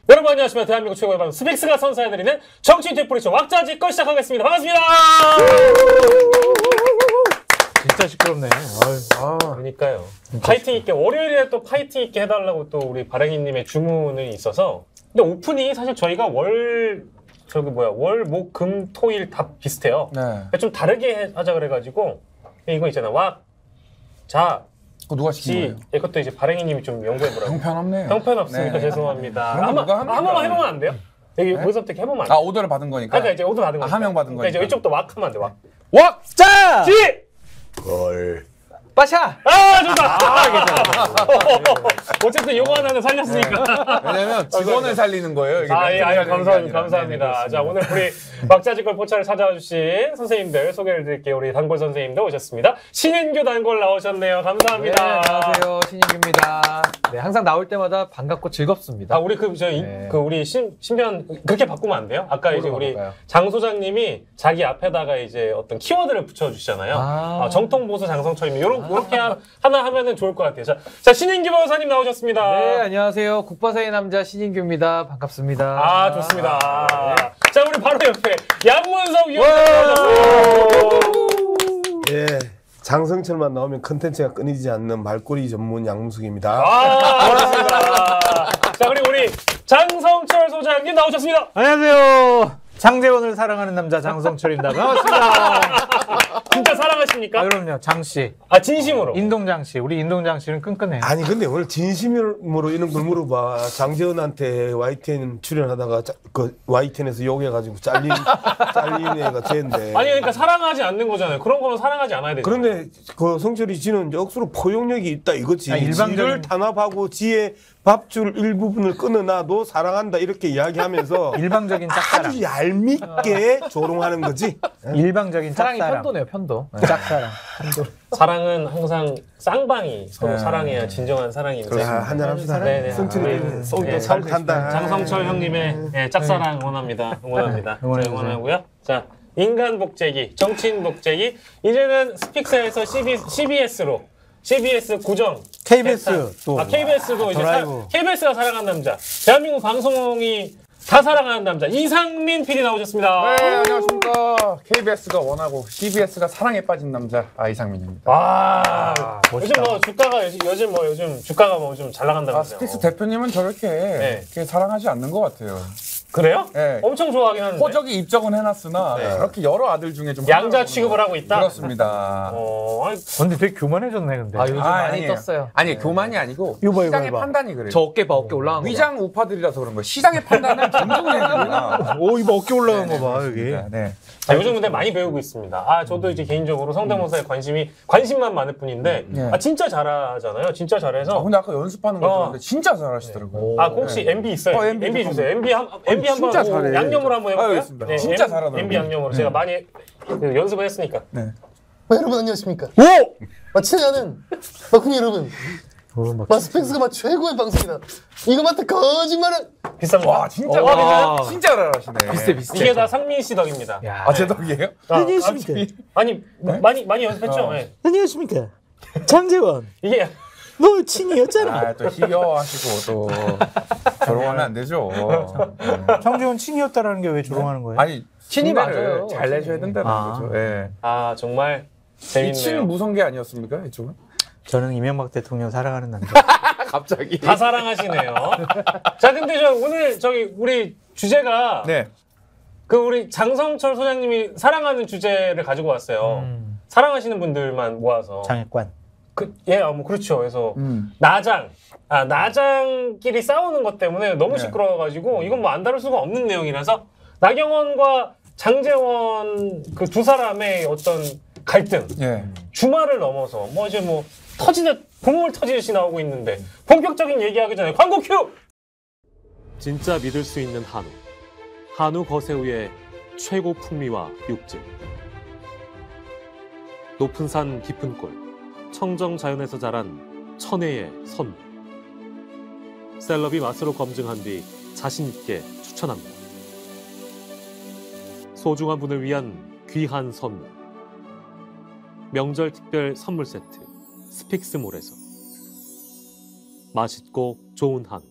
여러분 안녕하십니까. 대한민국 최고의 방송 스픽스가 선사해드리는 정치 뒤풀이쇼 왁자지껄 시작하겠습니다. 반갑습니다. 진짜 시끄럽네. 그러니까요. 파이팅 있게 월요일에 또 파이팅 있게 해달라고 또 우리 바랭이님의 주문이 있어서. 근데 오프닝이 사실 저희가 월, 목, 금, 토일 다 비슷해요. 네. 좀 다르게 하자 그래가지고 이거 있잖아. 왁, 자, 그거 누가 시킨 거예요? 이것도 이제 바랭이님이 좀 연구해보라고. 형편없네요. 형편없으니까 네. 죄송합니다. 그런 거 누가 합니까? 한 번만 해보면 안 돼요? 여기 네? 거기서부터 이렇게 해보면 안 돼요? 아, 오더를 받은 거니까? 그러니까 이제 오더 받은 거니까. 하명 받은 그러니까 이제 거니까. 이쪽도 왁 하면 안 돼. 왁. 왁자! 지! 걸. 빠샤! 아, 좋다! 어쨌든 요거 하나는 살렸으니까. 왜냐면 직원을 살리는 거예요. 이게 아, 예, 멘트를 감사합니다. 살리는 게 아니라. 감사합니다. 네, 자, 오늘 우리 왁자지껄 포차를 찾아와 주신 선생님들 소개를 드릴게요. 우리 단골 선생님들 오셨습니다. 신인규 단골 나오셨네요. 감사합니다. 네, 안녕하세요. 신인규입니다. 네, 항상 나올 때마다 반갑고 즐겁습니다. 아, 우리 네. 우리 신변 그렇게 바꾸면 안 돼요? 아까 이제 우리 바꿀까요? 장 소장님이 자기 앞에다가 이제 어떤 키워드를 붙여주시잖아요. 정통보수 장성철이면 요렇게 하나 하면은 좋을 것 같아요. 자, 신인규 변호사님 나오셨습니다. 네, 안녕하세요. 국바사의 남자 신인규입니다. 반갑습니다. 아, 좋습니다. 자, 우리 바로 옆에 양문석 위원님 예. 장성철만 나오면 컨텐츠가 끊이지 않는 말꼬리 전문 양문숙입니다. 아, 반갑습니다. 자, 그리고 우리 장성철 소장님 나오셨습니다. 안녕하세요. 장재원을 사랑하는 남자 장성철입니다. 반갑습니다. 진짜 사랑하십니까? 아, 그럼요. 장씨. 아, 진심으로. 인동장씨. 우리 인동장씨는 끈끈해요. 아니 근데 오늘 진심으로 이런 걸 물어봐. 장재원한테 YTN 출연하다가 그 YTN에서 욕해가지고 잘린 애가 쟤인데. 아니, 그러니까 사랑하지 않는 거잖아요. 그런 거면 사랑하지 않아야 되죠. 그런데 그 성철이 지는 억수로 포용력이 있다 이거지. 아, 일방적인- 지를 탄압하고 지의 밥줄 일부분을 끊어놔도 사랑한다 이렇게 이야기하면서 일방적인 짝사랑. 아주 얄밉게 조롱하는 거지. 일방적인 사랑이 짝사랑. 편도네요, 편도. 짝사랑. 사랑은 항상 쌍방이 서로 네. 사랑해야 진정한 사랑인데. 자, 한잔 합시다. 네네. 성철이 속이 네. 살 탄다. 장성철 형님의 짝사랑 응원합니다. 응원합니다. 응원해주세요. 응원하고요. 자, 인간 복제기, 정치인 복제기. 이제는 스픽스에서 CBS로 CBS 고정. KBS 대타. 또. KBS도 이제 드라이브. KBS가 사랑하는 남자. 대한민국 방송이 다 사랑하는 남자. 이상민 PD 나오셨습니다. 네, 안녕하십니까. KBS가 원하고 CBS가 사랑에 빠진 남자 이상민입니다. 와, 요즘 멋있다. 뭐 주가가 요즘 주가가 뭐 좀 잘 나간다면서요. 스픽스 대표님은 저렇게 이렇게 사랑하지 않는 것 같아요. 그래요? 네. 엄청 좋아하긴 하는데. 호적이 입적은 해놨으나 저렇게 여러 아들 중에 좀 양자 하나로 취급을 하고 있다? 그렇습니다. 아니, 근데 되게 교만해졌네, 근데. 아, 요즘 많이 아니에요. 떴어요. 아니 교만이 아니고 이거 봐, 시장의 이거 봐. 판단이 그래요. 저 어깨 봐, 어깨 올라간 거. 위장 우파들이라서 그런 거예요. 시장의 판단은 존중해야 됩니다. 오, 이거 어깨 올라간 거 봐, 여기. 네. 요즘 근데 많이 배우고 있습니다. 저도 이제 개인적으로 성대모사에 관심만 많을 뿐인데, 네. 진짜 잘하잖아요. 진짜 잘해서. 근데 아까 연습하는 거 들었는데 진짜 잘하시더라고요. 그 혹시 MB 있어요? MB MB 주세요. MB MB 진짜 한번 잘해. 양념으로 한번 해볼까요? 알겠습니다. 진짜 잘하더라고요. MB 양념으로 제가 많이 연습을 했으니까. 네. 여러분 안녕하십니까? 오! 친애하는 마쿠니 여러분, 마스펙스가 최고의 방송이다. 이거 맞다 거짓말은 비싼 거. 와 진짜 와. 진짜 잘하시네. 비슷해, 비슷해. 이게 다 상민 씨 덕입니다. 야, 제 덕이에요? 안녕하십니까. 아니 많이 연습했죠. 네. 안녕하십니까. 장재원. 이게 너 친이었잖아. 또 희겨하시고 또 조롱하면 안 되죠. 장재원 친이었다라는 게 왜 조롱하는 거예요? 아니 친이 흉내를 맞아요. 잘 내셔야 된다는 거죠. 예. 정말 이친 재밌네요. 무성계 아니었습니까 이쪽은? 저는 이명박 대통령 사랑하는 남자. 갑자기. 다 사랑하시네요. 자, 근데 오늘 우리 주제가 네. 우리 장성철 소장님이 사랑하는 주제를 가지고 왔어요. 사랑하시는 분들만 모아서. 장애관. 뭐 그렇죠. 그래서 나장끼리 싸우는 것 때문에 너무 시끄러워가지고 이건 뭐 안 다룰 수가 없는 내용이라서 나경원과 장재원 그 두 사람의 어떤 갈등, 예. 주말을 넘어서 터지듯 본물 터지듯이 나오고 있는데 본격적인 얘기하기 전에 광고 큐! 진짜 믿을 수 있는 한우 거세우의 최고 풍미와 육즙, 높은 산 깊은 골, 청정 자연에서 자란 천혜의 선물. 셀럽이 맛으로 검증한 뒤 자신 있게 추천합니다. 소중한 분을 위한 귀한 선물. 명절 특별 선물 세트 스픽스몰에서 맛있고 좋은 한우.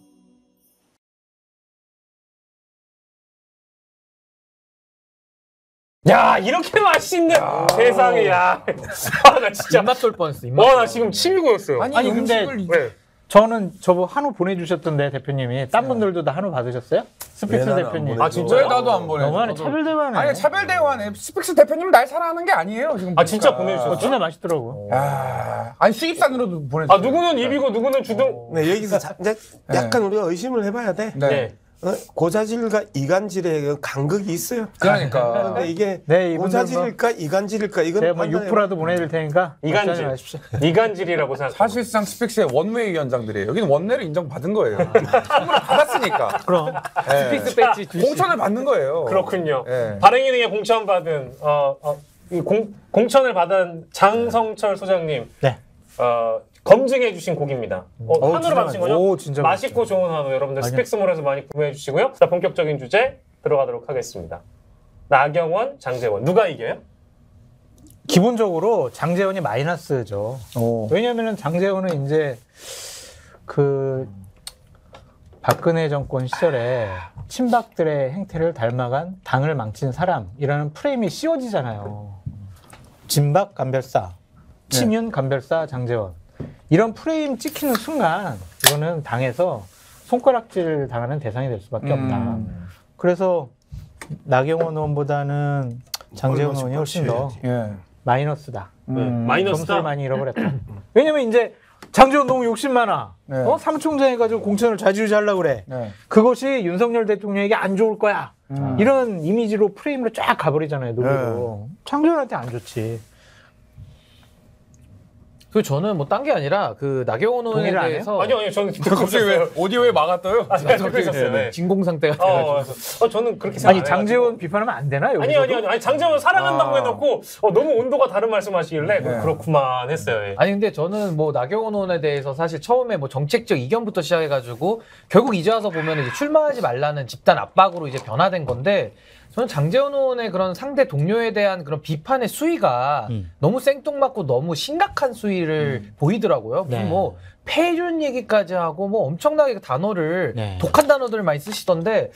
야 이렇게 맛있네. 세상에 야. 아, 나 진짜. 입맛 돌 뻔했어. 와 나 지금 침이 고였어요. 아니 근데 네. 저는 저거 한우 보내주셨던데 대표님이 딴 분들도 다 한우 받으셨어요? 스픽스 왜 나는 대표님. 안 아 진짜요? 왜 나도 안 보내? 너무하네 차별대화네. 아니 차별대화네. 스픽스 대표님 날 사랑하는 게 아니에요 지금. 아 진짜 보니까. 보내주셨어요? 진짜 맛있더라고. 아니 수입산으로도 보내줘. 아 누구는 입이고 누구는 주둥. 네, 여기서 이제 약간 우리가 의심을 해봐야 돼. 네. 네. 고자질과 이간질의 그 간극이 있어요. 그러니까. 근데 이게 네, 이분들 고자질일까 이간질일까 이건 제가 뭐 판단해 6%라도 보내드릴 테니까 이간질. 걱정하지 마십시오. 이간질이라고 생각. 사실상 스픽스의 원웨이 위원장들이에요. 여기는 원내를 인정받은 거예요. 선물을 받았으니까. 그럼 스픽스 배지 주시. 공천을 받는 거예요. 그렇군요. 네. 발행인에게 공천받은 이 공천을 받은 장성철 소장님. 네. 검증해 주신 곡입니다. 한우로 만드신 거죠? 오, 진짜 맛있고 좋은 한우 여러분들 스픽스몰에서 많이 구매해 주시고요. 자 본격적인 주제 들어가도록 하겠습니다. 나경원, 장제원 누가 이겨요? 기본적으로 장제원이 마이너스죠. 왜냐면은 장제원은 이제 그 박근혜 정권 시절에 친박들의 행태를 닮아간 당을 망친 사람이라는 프레임이 씌워지잖아요. 진박 감별사, 친윤 감별사 장제원. 이런 프레임 찍히는 순간 이거는 당에서 손가락질 당하는 대상이 될 수밖에 없다. 그래서 나경원 의원보다는 장제원 의원이 훨씬 더 마이너스다. 마이너스다. 점수를 많이 잃어버렸다. 왜냐면 이제 장제원 너무 욕심 많아. 네. 사무총장 해가지고 공천을 좌지우지하려고 그래. 네. 그것이 윤석열 대통령에게 안 좋을 거야. 이런 이미지로 프레임으로 쫙 가버리잖아요. 노래로. 장제원한테 안 좋지. 그 저는 뭐 딴 게 아니라 그 나경원 의원에 동의를 안 대해서 아니요 저는 듣고 갑자기 왜 있었어요. 오디오에 막았어요? 아, 제가 듣고 있었어요. 네. 진공상 때가 돼가지고. 저는 그렇게 생각 안 아니 해가지고. 장제원 비판하면 안 되나 여기서? 아니 장제원 사랑한다고 해놓고 너무 온도가 다른 말씀하시길래 그렇구만 했어요. 예. 아니 근데 저는 뭐 나경원 의원에 대해서 사실 처음에 뭐 정책적 이견부터 시작해가지고 결국 이제 와서 보면 이제 출마하지 말라는 집단 압박으로 이제 변화된 건데 저는 장제원 의원의 그런 상대 동료에 대한 그런 비판의 수위가 너무 생뚱맞고 너무 심각한 수위를 보이더라고요. 무슨 네. 뭐 폐륜 얘기까지 하고 뭐 엄청나게 단어를 네. 독한 단어들을 많이 쓰시던데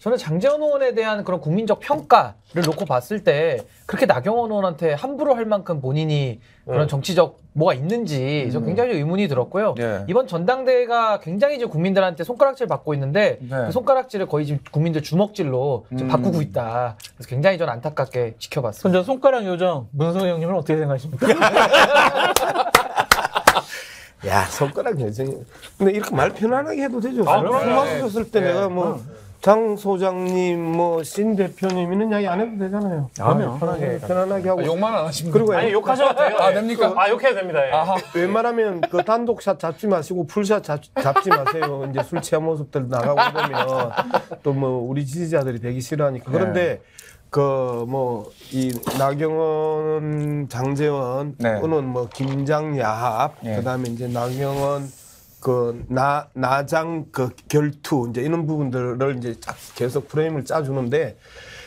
저는 장제원 의원에 대한 그런 국민적 평가를 놓고 봤을 때 그렇게 나경원 의원한테 함부로 할 만큼 본인이 그런 정치적 뭐가 있는지 저 굉장히 의문이 들었고요. 네. 이번 전당대회가 굉장히 이제 국민들한테 손가락질 받고 있는데 네. 그 손가락질을 거의 지금 국민들 주먹질로 지금 바꾸고 있다. 그래서 굉장히 전 안타깝게 지켜봤습니다. 그럼 저 손가락 요정 문성희 형님은 어떻게 생각하십니까? 야 손가락 여정이. 근데 이렇게 말 편안하게 해도 되죠. 그럼요. 품앗을 줬을 때 내가 뭐 장 소장님, 뭐 신 대표님 이런 이야기 안 해도 되잖아요. 그러면 편하게. 편안하게 하고. 욕만 안 하시면 그리고 아니 욕하셔도 돼요. 아, 예. 됩니까? 욕해도 됩니다. 예. 아하. 웬만하면 그 단독샷 잡지 마시고 풀샷 잡지 마세요. 이제 술 취한 모습들 나가고 그러면 또 뭐 우리 지지자들이 되기 싫어하니까. 그런데 그 뭐 이 나경원, 장제원 네. 또는 뭐 김장야합 네. 그다음에 이제 나경원 그 나장 그 결투 이제 이런 부분들을 이제 계속 프레임을 짜주는데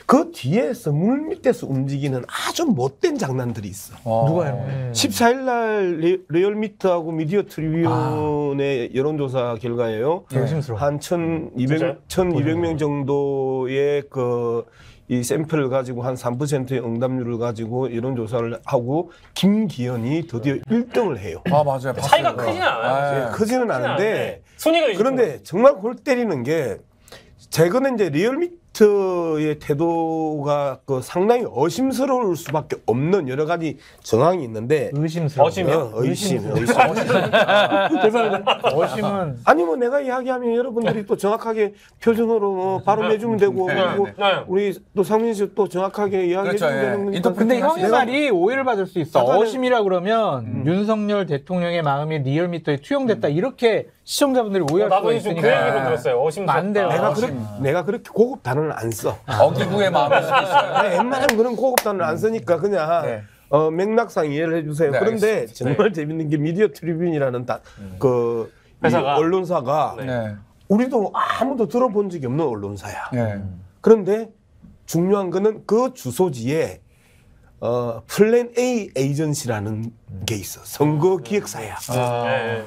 그 뒤에서 물 밑에서 움직이는 아주 못된 장난들이 있어. 누가 이런 거예요? 14일 날 리얼미터하고 미디어 트리뷴의 여론조사 결과예요. 의심스러워. 한 진짜요? 1200명 정도의 그 이 샘플을 가지고 한 3%의 응답률을 가지고 여론조사를 하고 김기현이 드디어 1등을 해요. 아 맞아요. 차이가 봤어요. 크진 않아요. 아, 크지는 않은데 순위가 그런데 정말 골 때리는 게 최근에 이제 리얼미터의 태도가 그 상당히 의심스러울 수밖에 없는 여러 가지 정황이 있는데 의심스러워. 어심이요? 의심. 죄송합니다. 어심은 아니 뭐 내가 이야기하면 여러분들이 또 정확하게 표준어로 뭐 바로 내주면 되고 그리고 네. 우리 또 상민 씨 또 정확하게 이야기해 그렇죠, 주면 예. 되는 거니까. 인터프레- 근데 형의 내가 말이 오해를 받을 수 있어. 약간은- 어심이라 그러면 윤석열 대통령의 마음이 리얼미터에 투영됐다. 이렇게 시청자분들이 오해할 수가 나도 지금 그 있으니까. 얘기로 들었어요. 어심스럽다. 안 돼요. 내가 그렇게 고급 단어는 안 써. 어기구의 마음을 쓰고 있어요. 아니, 웬만하면 그런 고급 단어를 안 쓰니까 그냥 네. 맥락상 이해를 해주세요. 네, 그런데 알겠습니다. 정말 재밌는 게 미디어 트리뷴이라는 그 회사가. 언론사가 네. 우리도 아무도 들어본 적이 없는 언론사야. 네. 그런데 중요한 거는 그 주소지에 플랜 A 에이전시라는 게 있어. 선거 기획사야. 네.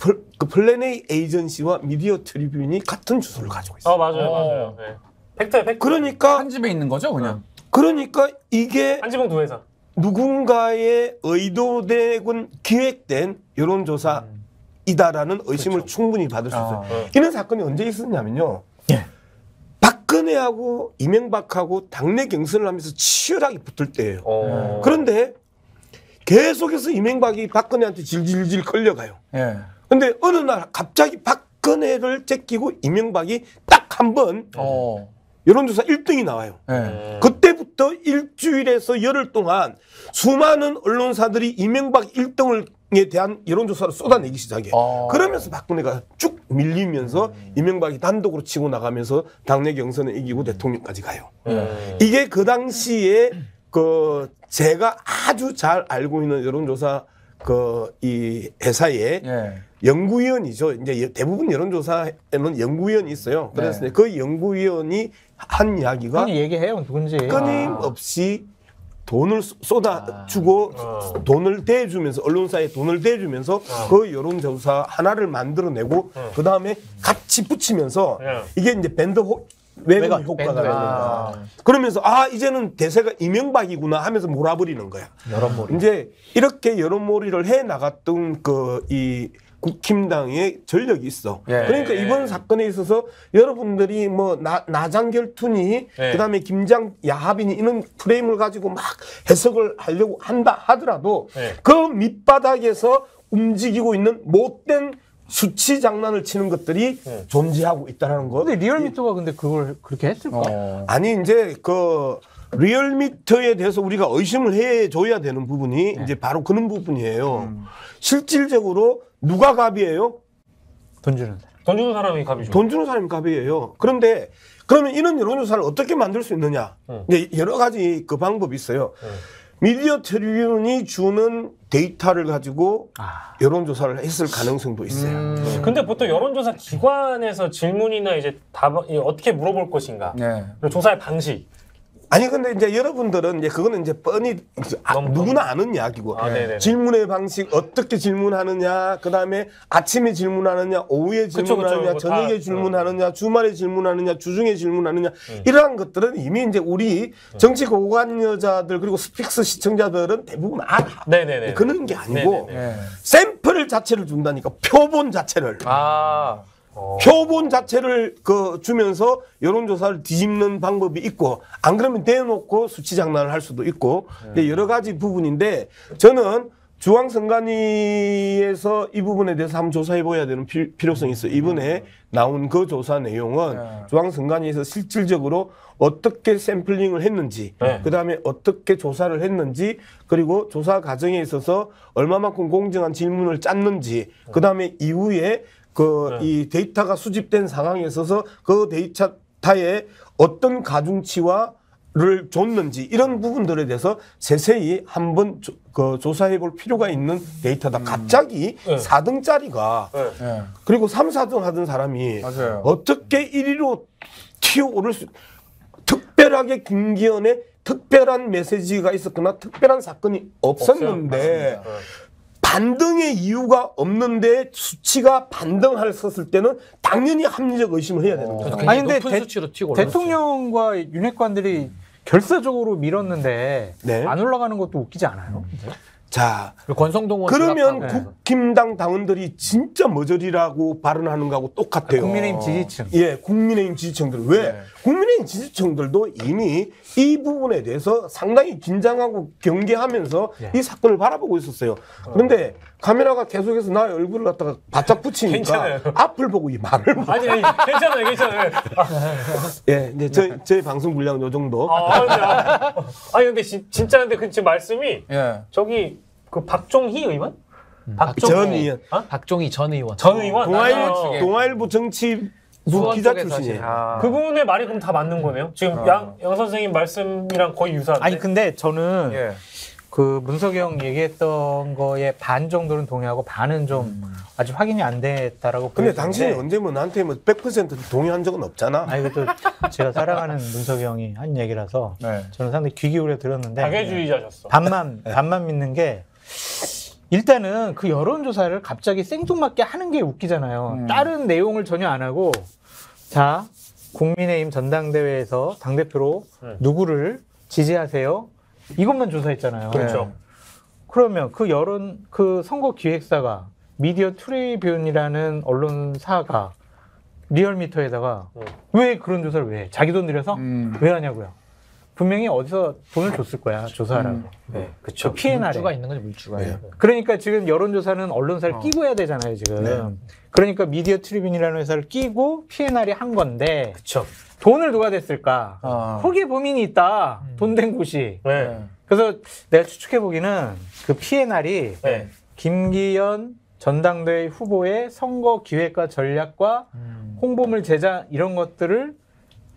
그 플랜 A 에이전시와 미디어 트리뷴이 같은 주소를 가지고 있어. 맞아요. 네. 팩트예요, 팩트. 그러니까 한 집에 있는 거죠, 그냥. 그러니까 이게 한지봉 두 회사. 누군가의 의도되고 기획된 여론조사이다라는 의심을 충분히 받을 수 있어요. 이런 사건이 언제 있었냐면요. 박근혜하고 이명박하고 당내 경선을 하면서 치열하게 붙을 때예요. 그런데 계속해서 이명박이 박근혜한테 질질질 걸려가요. 근데 어느 날 갑자기 박근혜를 제끼고 이명박이 딱 한 번 여론조사 1등이 나와요. 그때부터 일주일에서 열흘 동안 수많은 언론사들이 이명박 1등에 대한 여론조사를 쏟아내기 시작해. 그러면서 박근혜가 쭉 밀리면서 이명박이 단독으로 치고 나가면서 당내 경선에 이기고 대통령까지 가요. 이게 그 당시에 그 제가 아주 잘 알고 있는 여론조사 이 회사의 연구위원이죠. 이제 대부분 여론조사에는 연구위원이 있어요. 그래서 그 연구위원이 한 이야기가 형이 얘기해요 누군지. 끊임없이 돈을 쏟아주고 돈을 대주면서 언론사에 돈을 대주면서 그 여론조사 하나를 만들어내고 그 다음에 같이 붙이면서 이게 이제 밴드 외곽 효과가 되는 거야. 그러면서 이제는 대세가 이명박이구나 하면서 몰아버리는 거야. 여론몰이. 이제 이렇게 여론몰이를 해 나갔던 이 국힘당의 전력이 있어. 그러니까 이번 사건에 있어서 여러분들이 뭐 나장결투니 그다음에 김장 야합이니 이런 프레임을 가지고 막 해석을 하려고 한다 하더라도 그 밑바닥에서 움직이고 있는 못된 수치 장난을 치는 것들이 존재하고 있다는 거. 근데 리얼미터가 근데 그걸 그렇게 했을까? 아니 이제 그 리얼미터에 대해서 우리가 의심을 해줘야 되는 부분이 이제 바로 그런 부분이에요. 실질적으로 누가 갑이에요? 돈 주는 사람. 돈 주는 사람이 갑이죠. 돈 주는 사람이 갑이에요. 그런데 그러면 이런 여론조사를 어떻게 만들 수 있느냐? 이제 여러 가지 그 방법이 있어요. 미디어 트리뷴이 주는 데이터를 가지고 여론조사를 했을 가능성도 있어요. 근데 보통 여론조사 기관에서 질문이나 이제 답 어떻게 물어볼 것인가, 그리고 조사의 방식. 아니 근데 이제 여러분들은 이제 그거는 이제 뻔히 누구나 아는 이야기고 질문의 방식 어떻게 질문하느냐, 그다음에 아침에 질문하느냐, 오후에 질문하느냐, 그쵸, 저녁에 질문하느냐, 주말에 질문하느냐, 주중에 질문하느냐 이러한 것들은 이미 이제 우리 정치 고관 여자들 그리고 스픽스 시청자들은 대부분 알아. 그런 게 아니고 샘플 자체를 준다니까, 표본 자체를. 표본 자체를 주면서 여론조사를 뒤집는 방법이 있고, 안 그러면 대놓고 수치 장난을 할 수도 있고, 여러 가지 부분인데, 저는 중앙선관위에서 이 부분에 대해서 한번 조사해 봐야 되는 필요성이 있어요. 이번에 나온 그 조사 내용은 중앙선관위에서 실질적으로 어떻게 샘플링을 했는지, 그 다음에 어떻게 조사를 했는지, 그리고 조사 과정에 있어서 얼마만큼 공정한 질문을 짰는지, 그 다음에 이후에 이 데이터가 수집된 상황에 있어서 그 데이터에 어떤 가중치와를 줬는지 이런 부분들에 대해서 세세히 한번 조사해 볼 필요가 있는 데이터다. 갑자기 4등짜리가 그리고 3, 4등 하던 사람이 어떻게 1위로 튀어오를 수, 특별하게 김기현의 특별한 메시지가 있었거나 특별한 사건이 없었는데 반등의 이유가 없는데 수치가 반등했었을 때는 당연히 합리적 의심을 해야 되는 거죠. 아니 근데 높은 수치로 튀고 대통령과 윤핵관들이 결사적으로 밀었는데 안 올라가는 것도 웃기지 않아요? 자, 권성동 의원 그러면 국힘당 당원들이 진짜 머저리라고 발언하는 거하고 똑같아요. 국민의힘 지지층. 국민의힘 지지층들. 왜? 국민의힘 지지층들도 이미 이 부분에 대해서 상당히 긴장하고 경계하면서 이 사건을 바라보고 있었어요. 그런데 카메라가 계속해서 나의 얼굴을 갖다가 바짝 붙이니까 괜찮아요. 앞을 보고 이 말을 못. 아니 괜찮아요. 이제 저희 방송 분량 요 정도. 아니 근데 진짜 근데 그 지금 말씀이 저기 그 박종희 의원? 전 의원. 박종희 전 의원. 동아일보 정치부 기자 출신이에요. 그분의 말이 그럼 다 맞는 거네요. 지금 양 선생님 말씀이랑 거의 유사한데. 아니 근데 저는 그 문석영 얘기했던 거에 반 정도는 동의하고 반은 좀 아직 확인이 안 됐다라고. 근데 당신이 언제 뭐 나한테 뭐 100% 동의한 적은 없잖아. 아니 그것도 제가 사랑하는 문석영이 한 얘기라서 저는 상당히 귀 기울여 들었는데 자괴주의자셨어. 반만 믿는 게, 일단은 그 여론조사를 갑자기 생뚱맞게 하는 게 웃기잖아요. 다른 내용을 전혀 안 하고, 자, 국민의힘 전당대회에서 당대표로 누구를 지지하세요? 이것만 조사했잖아요. 그렇죠. 그러면 그 그 선거 기획사가 미디어 트리뷴이라는 언론사가 리얼미터에다가 왜 그런 조사를 왜 해? 자기 돈 들여서 왜 하냐고요. 분명히 어디서 돈을 줬을 거야 조사하라고. 네, 그렇죠. P&R에. 물주가 있는 거죠, 물주가. 그러니까 지금 여론조사는 언론사를 끼고 해야 되잖아요 지금. 그러니까 미디어 트리뷴이라는 회사를 끼고 P&R이 한 건데 그렇죠. 돈을 누가 댔을까? 거기에 범인이 있다. 돈 된 곳이. 네. 그래서 내가 추측해 보기는 그 P&R이 네. 김기현 전당대회 후보의 선거 기획과 전략과 홍보물 제작 이런 것들을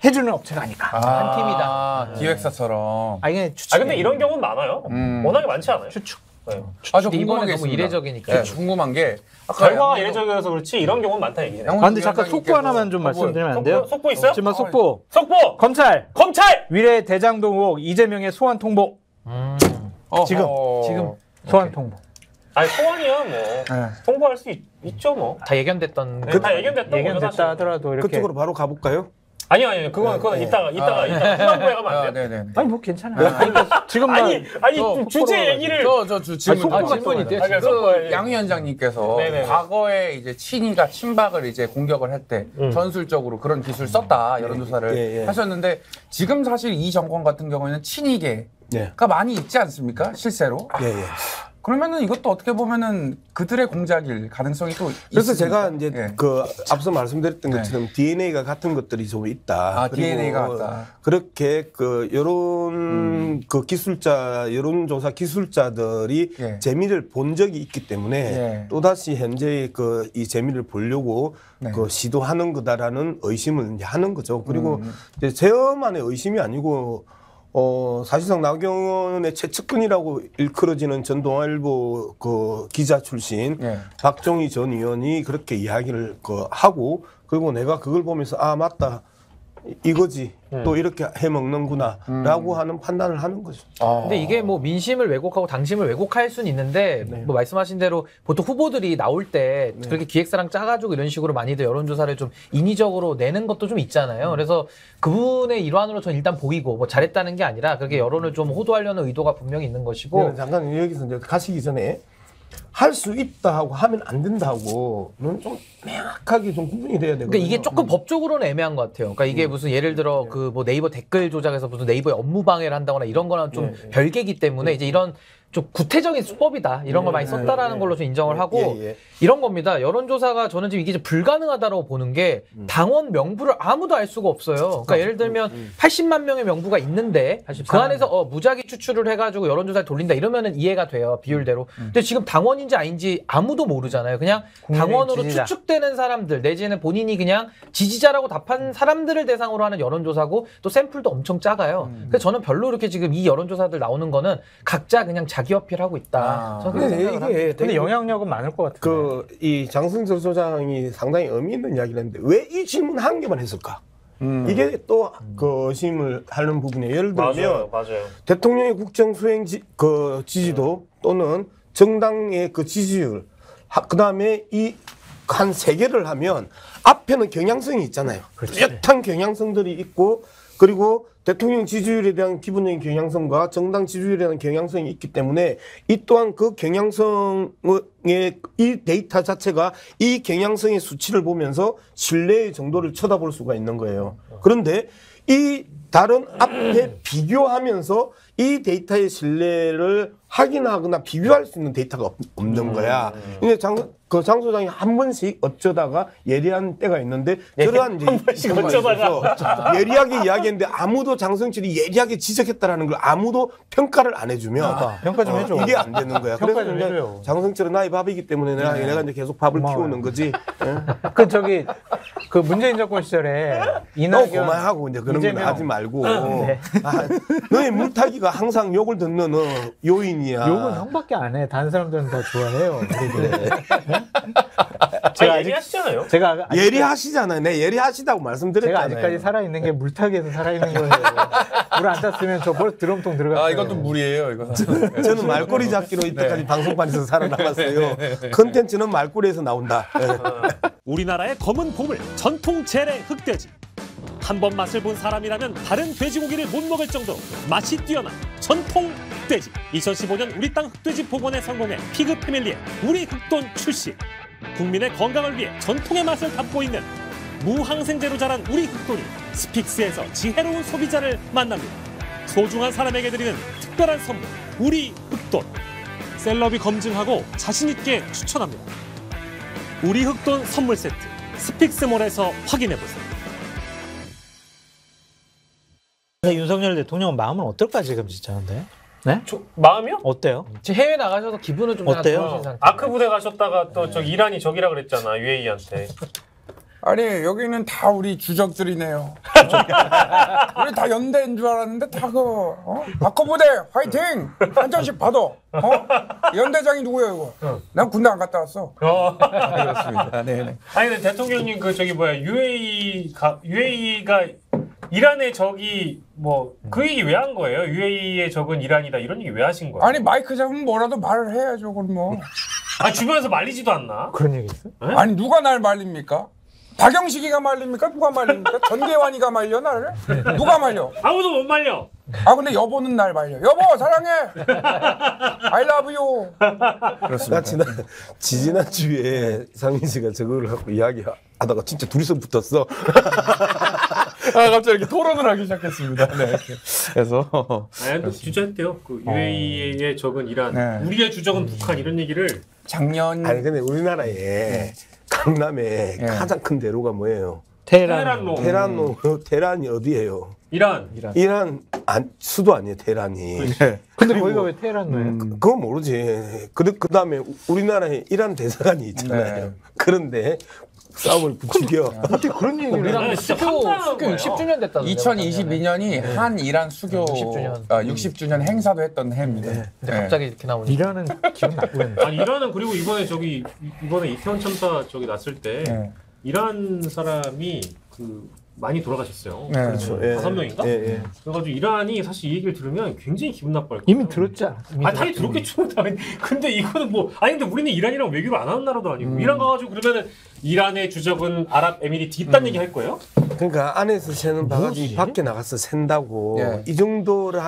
해주는 업체가 아닐까. 한 팀이다. 기획사처럼. 이게 추측. 근데 이런 경우는 많아요. 워낙에 많지 않아요. 추측. 네. 저 근데 궁금한 이번에 게 너무 있습니다. 이례적이니까. 네, 궁금한 게 아까 결과가 이례적이어서 그렇지 이런 경우는 많다 얘기네. 근데 잠깐 속보 하나만 좀 말씀드리면 안 돼요? 속보 있어요? 지금 속보. 속보! 검찰 검찰! 위례 대장동 의혹 이재명의 소환 통보. 지금 소환 통보. 아니 소환이야 뭐 통보할 수 있죠 뭐. 다 예견됐던. 다 예견됐던 예견됐다 하더라도 이렇게. 그쪽으로 바로 가볼까요? 아니요 그건 이따가 후반부에 가면 안 돼요. 네네. 아니 뭐 괜찮아요. 그러니까 지금 아니 주제 얘기를 질문. 질문이 있대요. 지금. 그 양 위원장님께서 네네네. 과거에 이제 친이가 친박을 이제 공격을 할 때 전술적으로 그런 기술 썼다 여론조사를 예. 하셨는데 지금 사실 이 정권 같은 경우에는 친이계가 네. 많이 있지 않습니까 실제로? 예. 그러면은 이것도 어떻게 보면은 그들의 공작일 가능성이 또 그래서 있습니다. 제가 이제 예. 그 앞서 말씀드렸던 것처럼 DNA가 같은 것들이 좀 있다. 그리고 DNA가 같다. 그렇게 그 그 여론조사 기술자들이 예. 재미를 본 적이 있기 때문에 예. 또다시 현재 그 이 재미를 보려고 네. 그 시도하는 거다라는 의심을 이제 하는 거죠. 그리고 이제 저만의 의심이 아니고 사실상 나경원의 최측근이라고 일컬어지는 전동아일보 그 기자 출신 예. 박종희 전 의원이 그렇게 이야기를 하고 그리고 내가 그걸 보면서 아 맞다 이거지 또 이렇게 해먹는구나라고 하는 판단을 하는 거죠. 근데 이게 뭐 민심을 왜곡하고 당심을 왜곡할 수는 있는데 뭐 말씀하신 대로 보통 후보들이 나올 때 그렇게 기획사랑 짜가지고 이런 식으로 많이들 여론조사를 좀 인위적으로 내는 것도 좀 있잖아요. 그래서 그분의 일환으로 전 일단 보이고 뭐 잘했다는 게 아니라 그렇게 여론을 좀 호도하려는 의도가 분명히 있는 것이고. 잠깐 여기서 이제 가시기 전에 할 수 있다 하고 하면 안 된다 하고는 좀 명확하게 좀 구분이 돼야 되거든요. 그러니까 이게 조금 법적으로는 애매한 것 같아요. 그러니까 이게 무슨 예를 들어 그 뭐 네이버 댓글 조작해서 무슨 네이버에 업무 방해를 한다거나 이런 거랑 좀 별개이기 때문에 이제 이런 좀 구태적인 수법이다 이런 걸 많이 썼다라는 걸로 좀 인정을 하고 이런 겁니다. 여론조사가 저는 지금 이게 좀 불가능하다고 보는 게 당원 명부를 아무도 알 수가 없어요. 그러니까 예를 들면 80만 명의 명부가 있는데 그 안에서 무작위 추출을 해가지고 여론조사를 돌린다 이러면은 이해가 돼요 비율대로. 근데 지금 당원인지 아닌지 아무도 모르잖아요. 그냥 당원으로 지지자. 추측되는 사람들 내지는 본인이 그냥 지지자라고 답한 사람들을 대상으로 하는 여론조사고 또 샘플도 엄청 작아요. 그래서 저는 별로 이렇게 지금 이 여론조사들 나오는 거는 각자 그냥 자기 어필하고 있다. 저는 그렇게 생각을 합니다. 이게 근데 영향력은 많을 것 같아요. 이 장승철 소장이 상당히 의미 있는 이야기를 했는데 왜 이 질문 한 개만 했을까? 이게 또 그 의심을 하는 부분이에요. 예를 들면 맞아요. 대통령의 국정 수행 지지도 또는 정당의 그 지지율, 그다음에 이 한 세 개를 하면 앞에는 경향성이 있잖아요. 뚜렷한 경향성들이 있고 그리고 대통령 지지율에 대한 기본적인 경향성과 정당 지지율에 대한 경향성이 있기 때문에 이 또한 그 경향성의 이 데이터 자체가 이 경향성의 수치를 보면서 신뢰의 정도를 쳐다볼 수가 있는 거예요. 그런데 이 다른 앞에 비교하면서 이 데이터의 신뢰를 확인하거나 비교할 수 있는 데이터가 없는 거야. 근데 장 소장이 한 번씩 어쩌다가 예리한 때가 있는데 저러한 이제 한 번씩 어쩌다가. 예리하게 이야기했는데 아무도 장성철이 예리하게 지적했다라는 걸 아무도 평가를 안 해주면 평가 좀 해줘. 이게 안 되는 거야. 평가 그래서 좀 이제 해줘요. 장성철은 나의 밥이기 때문에 내가 이제 계속 밥을 고마워요. 키우는 거지. 그 저기 그 문재인 정권 시절에 너 이낙연 그만하고 이제 그런 건 이재명. 하지 말고. 네. 너의 물타기가 항상 욕을 듣는 요인이야. 욕은 형밖에 안 해. 다른 사람들은 다 좋아해요. 제가 얘기하시잖아요. 제가 예리하시잖아요. 내 예리하시다고 제가 말씀드렸잖아요. 아직까지 살아있는 게 물타기에서 살아있는 거예요. 물 안 탔으면 저 벌써 드럼통 들어갔어요. 이것도 물이에요 이거. 저는 말꼬리 잡기로 이때까지 방송반에서 살아남았어요. 컨텐츠는 말꼬리에서 나온다. 네. 우리나라의 검은 보물 전통 재래 흑돼지. 한 번 맛을 본 사람이라면 다른 돼지고기를 못 먹을 정도로 맛이 뛰어난 전통 흑돼지. 2015년 우리 땅 흑돼지 복원에 성공해 피그 패밀리의 우리 흑돈 출시. 국민의 건강을 위해 전통의 맛을 담고 있는 무항생제로 자란 우리 흑돈이 스픽스에서 지혜로운 소비자를 만납니다. 소중한 사람에게 드리는 특별한 선물, 우리 흑돈. 셀럽이 검증하고 자신있게 추천합니다. 우리 흑돈 선물 세트, 스픽스몰에서 확인해보세요. 윤석열 대통령 마음은 어떨까 지금 진짜 근데? 네? 마음이요? 어때요? 지금 해외 나가셔서 기분은 좀 어때요? 좋으신 상태. 아크 부대 가셨다가 또 저 이란이 저기라 그랬잖아, UAE한테. 아니 여기는 다 우리 주적들이네요. 우리 다 연대인 줄 알았는데 다 아크 부대 화이팅! 한 잔씩 받아. 연대장이 누구예요 이거? 난 군대 안 갔다 왔어. 그렇습니다. 네네. 아니 근데 대통령님 그 저기 뭐야 UAE가 이란의 적이 뭐 그 얘기 왜 한 거예요? UAE의 적은 이란이다 이런 얘기 왜 하신 거예요? 아니 마이크 잡으면 뭐라도 말을 해야죠 그럼 뭐. 아 주변에서 말리지도 않나? 그런 얘기 있어? 아니 누가 날 말립니까? 박영식이가 말립니까? 누가 말립니까? 전계환이가 말려 나를? 누가 말려? 아무도 못 말려. 아 근데 여보는 날 말려. 여보 사랑해. I love you. 그렇습니다. 지지난 주에 상민 씨가 저거를 갖고 이야기하다가 진짜 둘이서 붙었어. 아 갑자기 이렇게 토론을 하기 시작했습니다. 네. 그래서 아니 주저했대요. 그 UAE의 적은 이란, 네. 우리의 주적은 북한 이런 얘기를 작년 아니 근데 우리나라에 강남에 가장 큰 대로가 뭐예요? 테헤란로. 테란이 어디예요? 이란. 이란 수도 아니에요, 테란이. 근데 거기가 왜 테헤란로예요? 그건 모르지. 그다음에 우리나라에 이란 대사관이 있잖아요. 네. 그런데 싸움을 부추겨. 어떻게 그런 얘기를 우리랑 진짜 수교 황당한 거예요. 60주년 됐다던데. 2022년이 한 이란 수교 60주년. 60주년 행사도 했던 해입니다. 근데 갑자기 이렇게 나오니까. 이라는 기분 나쁘겠네. 아니 이란은 그리고 이번에 이태원 참사 저기 났을 때 네. 이란 사람이 그 많이 돌아가셨어요. 네. 그렇죠. 예. 5명인가? 예. 그래가지고 이란이 사실 이 얘기를 들으면 굉장히 기분 나빠할 거예요. 이미 들었잖아. 아니 당연히 들었겠죠. 당연히. 근데 이거는 뭐 아니 근데 우리는 이란이랑 외교를 안 하는 나라도 아니고 이란 가가지고 그러면은 이란의 주적은 아랍에미리트 있다는 얘기 할 거예요? 그러니까 안에서 새는 바가지 밖에 나가서 샌다고 예. 이 정도를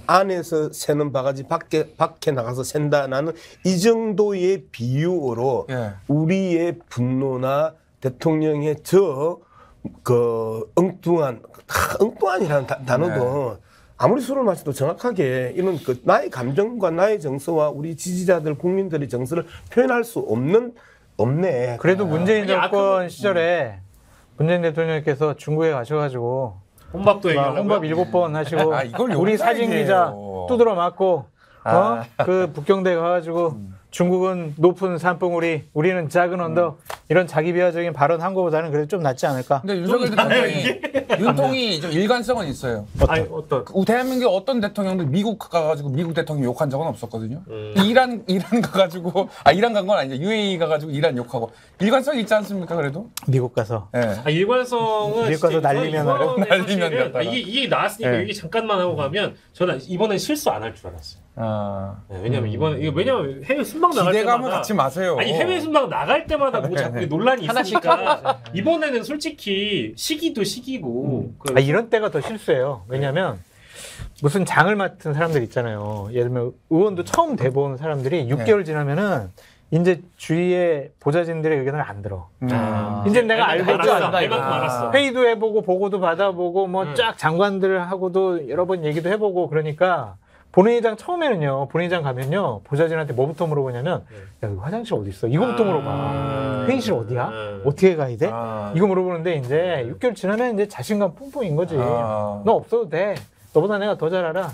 안에서 새는 바가지 밖에 나가서 샌다는 이 정도의 비유로 예. 우리의 분노나 대통령의 엉뚱한이라는 단어도 아무리 술을 마셔도 정확하게 이런 나의 감정과 나의 정서와 우리 지지자들 국민들의 정서를 표현할 수 없네. 그래도 문재인 아니, 정권 시절에 문재인 대통령께서 중국에 가셔가지고 혼밥도 막 얘기하고 혼밥 7번 하시고 아, 이걸 우리 용서 사진 얘기해요. 기자 두드러 맞고 그 북경대 가가지고 중국은 높은 산봉우리 우리는 작은 언덕 이런 자기 비하적인 발언 한 거보다는 그래도 좀 낫지 않을까? 근데 윤석열 대통령이 윤통이 좀 일관성은 있어요. 아니 어떤 대한민국 어떤 대통령도 미국 가가지고 미국 대통령 욕한 적은 없었거든요. 이란 가가지고 이란 간 건 아니죠. UAE 가가지고 이란 욕하고 일관성이 있지 않습니까? 그래도. 미국 가서 예. 일관성은 미국 가서 날리면 하고. 날리면 갔다가. 이게 나왔으니까 네. 이게 잠깐만 하고 가면 저는 이번엔 실수 안 할 줄 알았어요. 네, 왜냐면 해외 순방 나갈 기대감을 때마다 갖지 마세요. 아니 해외 순방 나갈 때마다 뭐 자꾸 논란이 있으니까 이번에는 솔직히 시기도 시기고 이런 때가 더 실수예요. 왜냐하면 무슨 장을 맡은 사람들 있잖아요. 예를 들면 의원도 처음 돼본 사람들이 6개월 지나면은 이제 주위의 보좌진들의 의견을 안 들어. 이제 내가 알겠죠. 알았어. 회의도 해보고 보고도 받아보고 뭐 쫙 장관들하고도 여러 번 얘기도 해보고 그러니까 본회의장 처음에는요. 본회의장 가면요. 보좌진한테 뭐부터 물어보냐면 야 이거 화장실 어디 있어? 이거부터 물어봐. 회의실 어디야? 어떻게 가야 돼? 이거 물어보는데 이제 6개월 지나면 이제 자신감 뿜뿜인 거지. 너 없어도 돼. 너보다 내가 더 잘 알아.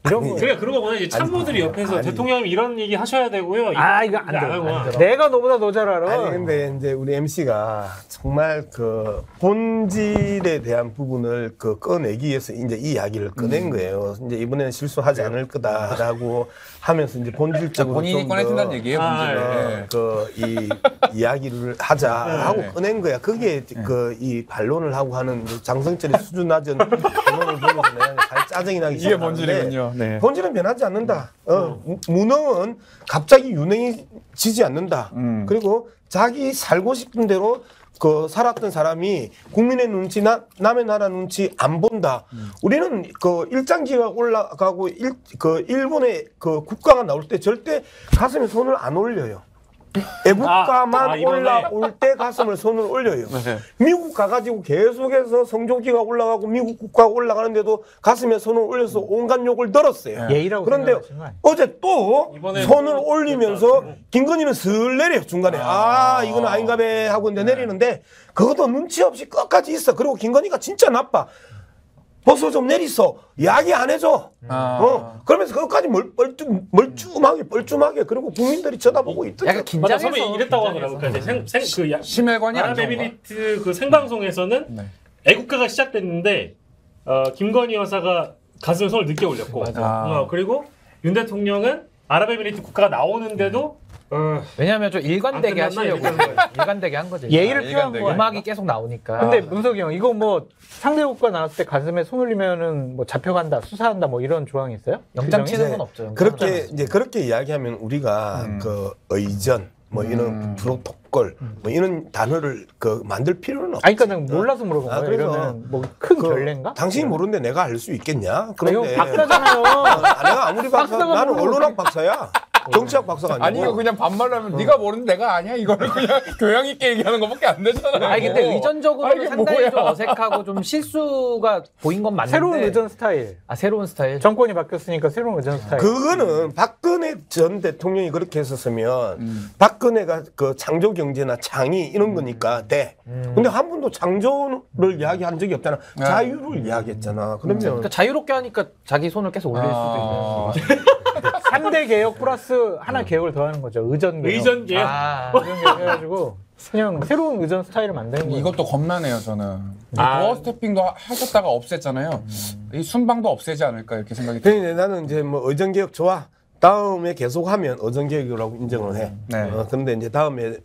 이런 거. 그러니까 그런 거구나. 이제 참모들이 옆에서 대통령님 이런 얘기 하셔야 되고요. 이거 안 돼. 내가 너보다 더 잘 알아. 아니 근데 이제 우리 MC가 정말 그 본질에 대한 부분을 꺼내기 위해서 이제 이 이야기를 꺼낸 거예요. 이제 이번에는 실수하지 않을 거다라고 하면서 이제 본질적으로 본인이 꺼내준다는 얘기예요. 이 이야기를 하자 하고 꺼낸 거야. 그게 이 반론을 하고 하는 장성철의 수준 낮은 반론을 보면서 내가 짜증이 나기 이게 본질이군요. 네. 본질은 변하지 않는다. 무능은 갑자기 유능해지지 않는다. 그리고 자기 살고 싶은 대로 그 살았던 사람이 국민의 눈치, 남의 나라 눈치 안 본다. 우리는 그 일장기가 올라가고 그 일본의 그 국가가 나올 때 절대 가슴에 손을 안 올려요. 애국가만 이번에. 올라올 때 가슴을 손을 올려요. 미국 가가지고 계속해서 성조기가 올라가고 미국 국가가 올라가는데도 가슴에 손을 올려서 온갖 욕을 들었어요. 예의라고 그런데 생각하시는 거 아니에요? 어제 또 이번에 손을 올리면서 김건희는 슬 내려요 중간에. 이건 아닌가 배 하고 이제 내리는데 그것도 눈치 없이 끝까지 있어. 그리고 김건희가 진짜 나빠. 버스 좀 내리소. 이야기 안 해줘. 그러면서 끝까지 멀쩡하게 그리고 국민들이 쳐다보고 있더라고요. 약간 맞아, 긴장해서. 선배 이랬다고 하더라고요. 그러니까 이제 심혈관이 안 좋은 거야. 아랍에미리트 그 생방송에서는 네. 애국가가 시작됐는데 김건희 여사가 가슴에 손을 늦게 올렸고, 그리고 윤 대통령은 아랍에미리트 국가가 나오는데도 왜냐하면 좀 일관되게 안 끝났나? 하시려고 한 거예요. 일관되게 한 거죠. 예의를 표한 일관되게. 거야. 음악이 계속 나오니까. 근데 문석이 형 이거 뭐 상대국가 나왔을 때 가슴에 손 올리면은 뭐 잡혀간다, 수사한다 뭐 이런 조항이 있어요? 영장 규정이? 치는 건 없죠. 영장 그렇게 이제 그렇게 이야기하면 우리가 그 의전 뭐 이런 프로토콜 뭐 이런 단어를 그 만들 필요는 없어. 아니 그러니까 난 몰라서 물어본 거예요. 그래서 이러면 뭐 큰 그 결례인가? 당신이 모르는데 내가 알 수 있겠냐? 형 그런데 박사잖아요. 내가 아무리 박사, 박사가 나는 모르는 언론학 박사야. 정치학 박사가 아니고. 아니 이거 그냥 반말로 하면 네가 모르는 내가 아니야 이거를 그냥 교양 있게 얘기하는 것밖에 안 되잖아요. 아니 근데 의전적으로는 이게 상당히 뭐야. 좀 어색하고 좀 실수가 보인 건 맞는데 새로운 의전 스타일. 새로운 스타일. 정권이 바뀌었으니까 새로운 의전 스타일. 그거는 박근혜 전 대통령이 그렇게 했었으면 박근혜가 그 창조 경제나 창의 이런 거니까 돼. 근데 한 번도 창조를 이야기한 적이 없잖아. 자유를 이야기했잖아. 그러면 그러니까 자유롭게 하니까 자기 손을 계속 올릴 수도 있는. 3대 개혁 플러스 하나 개혁을 더하는 거죠. 의전 개혁. 의전 개혁. 의전 개혁 해가지고 그냥 새로운 의전 스타일을 만드는 거예요. 이것도 겁나네요 저는. 도어 스태핑도 하셨다가 없앴잖아요. 이 순방도 없애지 않을까 이렇게 생각이 들어요. 그러니까 나는 이제 뭐 의정개혁 좋아. 다음에 계속하면 의정개혁이라고 인정을 해. 네. 근데 이제 다음에는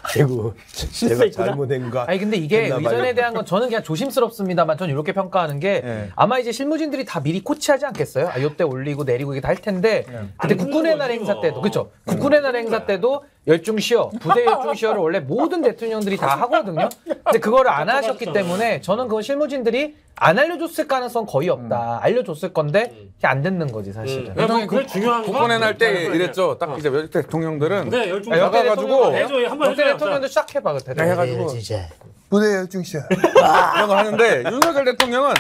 아이고 제가 잘못된가. 아니 근데 이게 했나 봐요. 의전에 대한 건 저는 그냥 조심스럽습니다만 저는 이렇게 평가하는 게 네. 아마 이제 실무진들이 다 미리 코치하지 않겠어요? 요때 올리고 내리고 이게 다 할 텐데 그때 국군의 날 행사 때도 그렇죠. 국군의 날 행사 때도 열중시어 부대 열중시어를 원래 모든 대통령들이 다 하거든요. 근데 그거를 안 하셨기 때문에 저는 그건 실무진들이 안 알려줬을 가능성 거의 없다. 알려줬을 건데 그게 안 듣는 거지 사실은. 뭐 그게 중요한가? 국권의 날 때 이랬죠. 딱 이제 몇 대통령들은 네, 열중 역대 나가가지고 대통령도 해줘요. 한번 역대 해줘요. 대통령도 시작해봐 그때. 해가지고 부대 열중시야 이런 거 하는데 윤석열 대통령은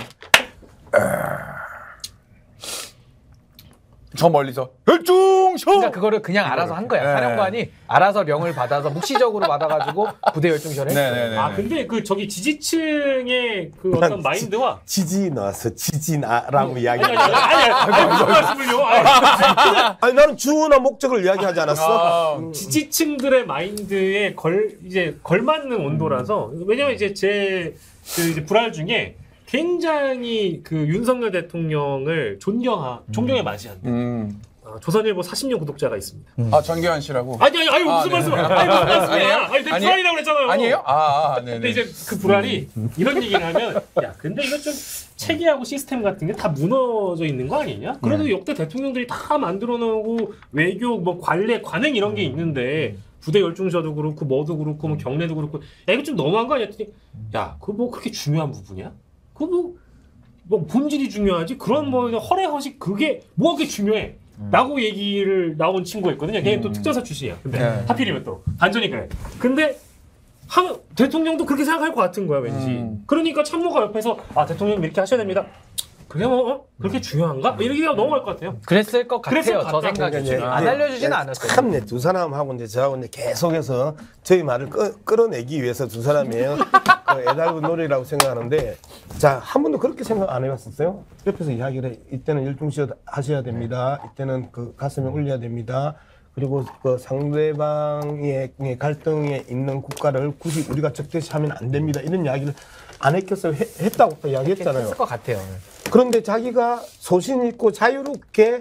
저 멀리서 열중시야. 그러니까 그거를 그냥 알아서 한 거야. 네. 사령관이 알아서 명을 받아서 묵시적으로 받아가지고 부대 열중시를 했어요. 네네네. 근데 그 저기 지지층의 그 어떤 마인드와 지지 나왔어. 지지나라고 이야기해. 무슨 말씀을요? 아니 나는 주어나 목적을 이야기하지 않았어. 지지층들의 마인드에 이제 걸맞는 온도라서 왜냐면 이제 제 그 이제 불알 중에 굉장히 그 윤석열 대통령을 존경에 맞이한다. 조선일보 40년 구독자가 있습니다. 전교현 씨라고. 아니 무슨 말씀? 무슨 말씀이야? 아니 내가 불알이라고 그랬잖아요. 아니에요? 네네. 근데 이제 그 불알이 이런 얘기를 하면 야 근데 이거 좀 체계하고 시스템 같은 게 다 무너져 있는 거 아니냐? 그래도 역대 대통령들이 다 만들어 놓고 외교 뭐 관행 이런 게 있는데 부대 열중셔도 그렇고 뭐도 그렇고 뭐 경례도 그렇고 야 이거 좀 너무한 거 아니야? 야 그거 뭐 그렇게 중요한 부분이야? 그거 뭐 본질이 중요하지? 그런 뭐 허례허식 그게 뭐가 그렇게 중요해? 라고 얘기를 나온 친구가 있거든요. 걔는 또 특전사 출신이야. 근데 하필이면 또 반전이 그래. 근데 대통령도 그렇게 생각할 것 같은 거야 왠지. 그러니까 참모가 옆에서 대통령님 이렇게 하셔야 됩니다. 그게 뭐 그렇게 중요한가? 이렇게 얘기가 넘어갈 것 같아요. 그랬을 것 그랬을 같아요. 것 저 같다. 생각에 안 알려주지는 않았어요. 참네 두 사람하고 이제 저하고 이제 계속해서 저희 말을 끌어내기 위해서 두 사람이에요. 그 애달픈 노래라고 생각하는데 자 한 번도 그렇게 생각 안 해봤었어요? 옆에서 이야기를 해. 이때는 열중시어 하셔야 됩니다. 이때는 그 가슴에 올려야 됩니다. 그리고 그 상대방의 갈등에 있는 국가를 굳이 우리가 적대시하면 안 됩니다. 이런 이야기를 안 했겠어요? 했다고 또 이야기했잖아요. 했을 것 같아요. 그런데 자기가 소신 있고 자유롭게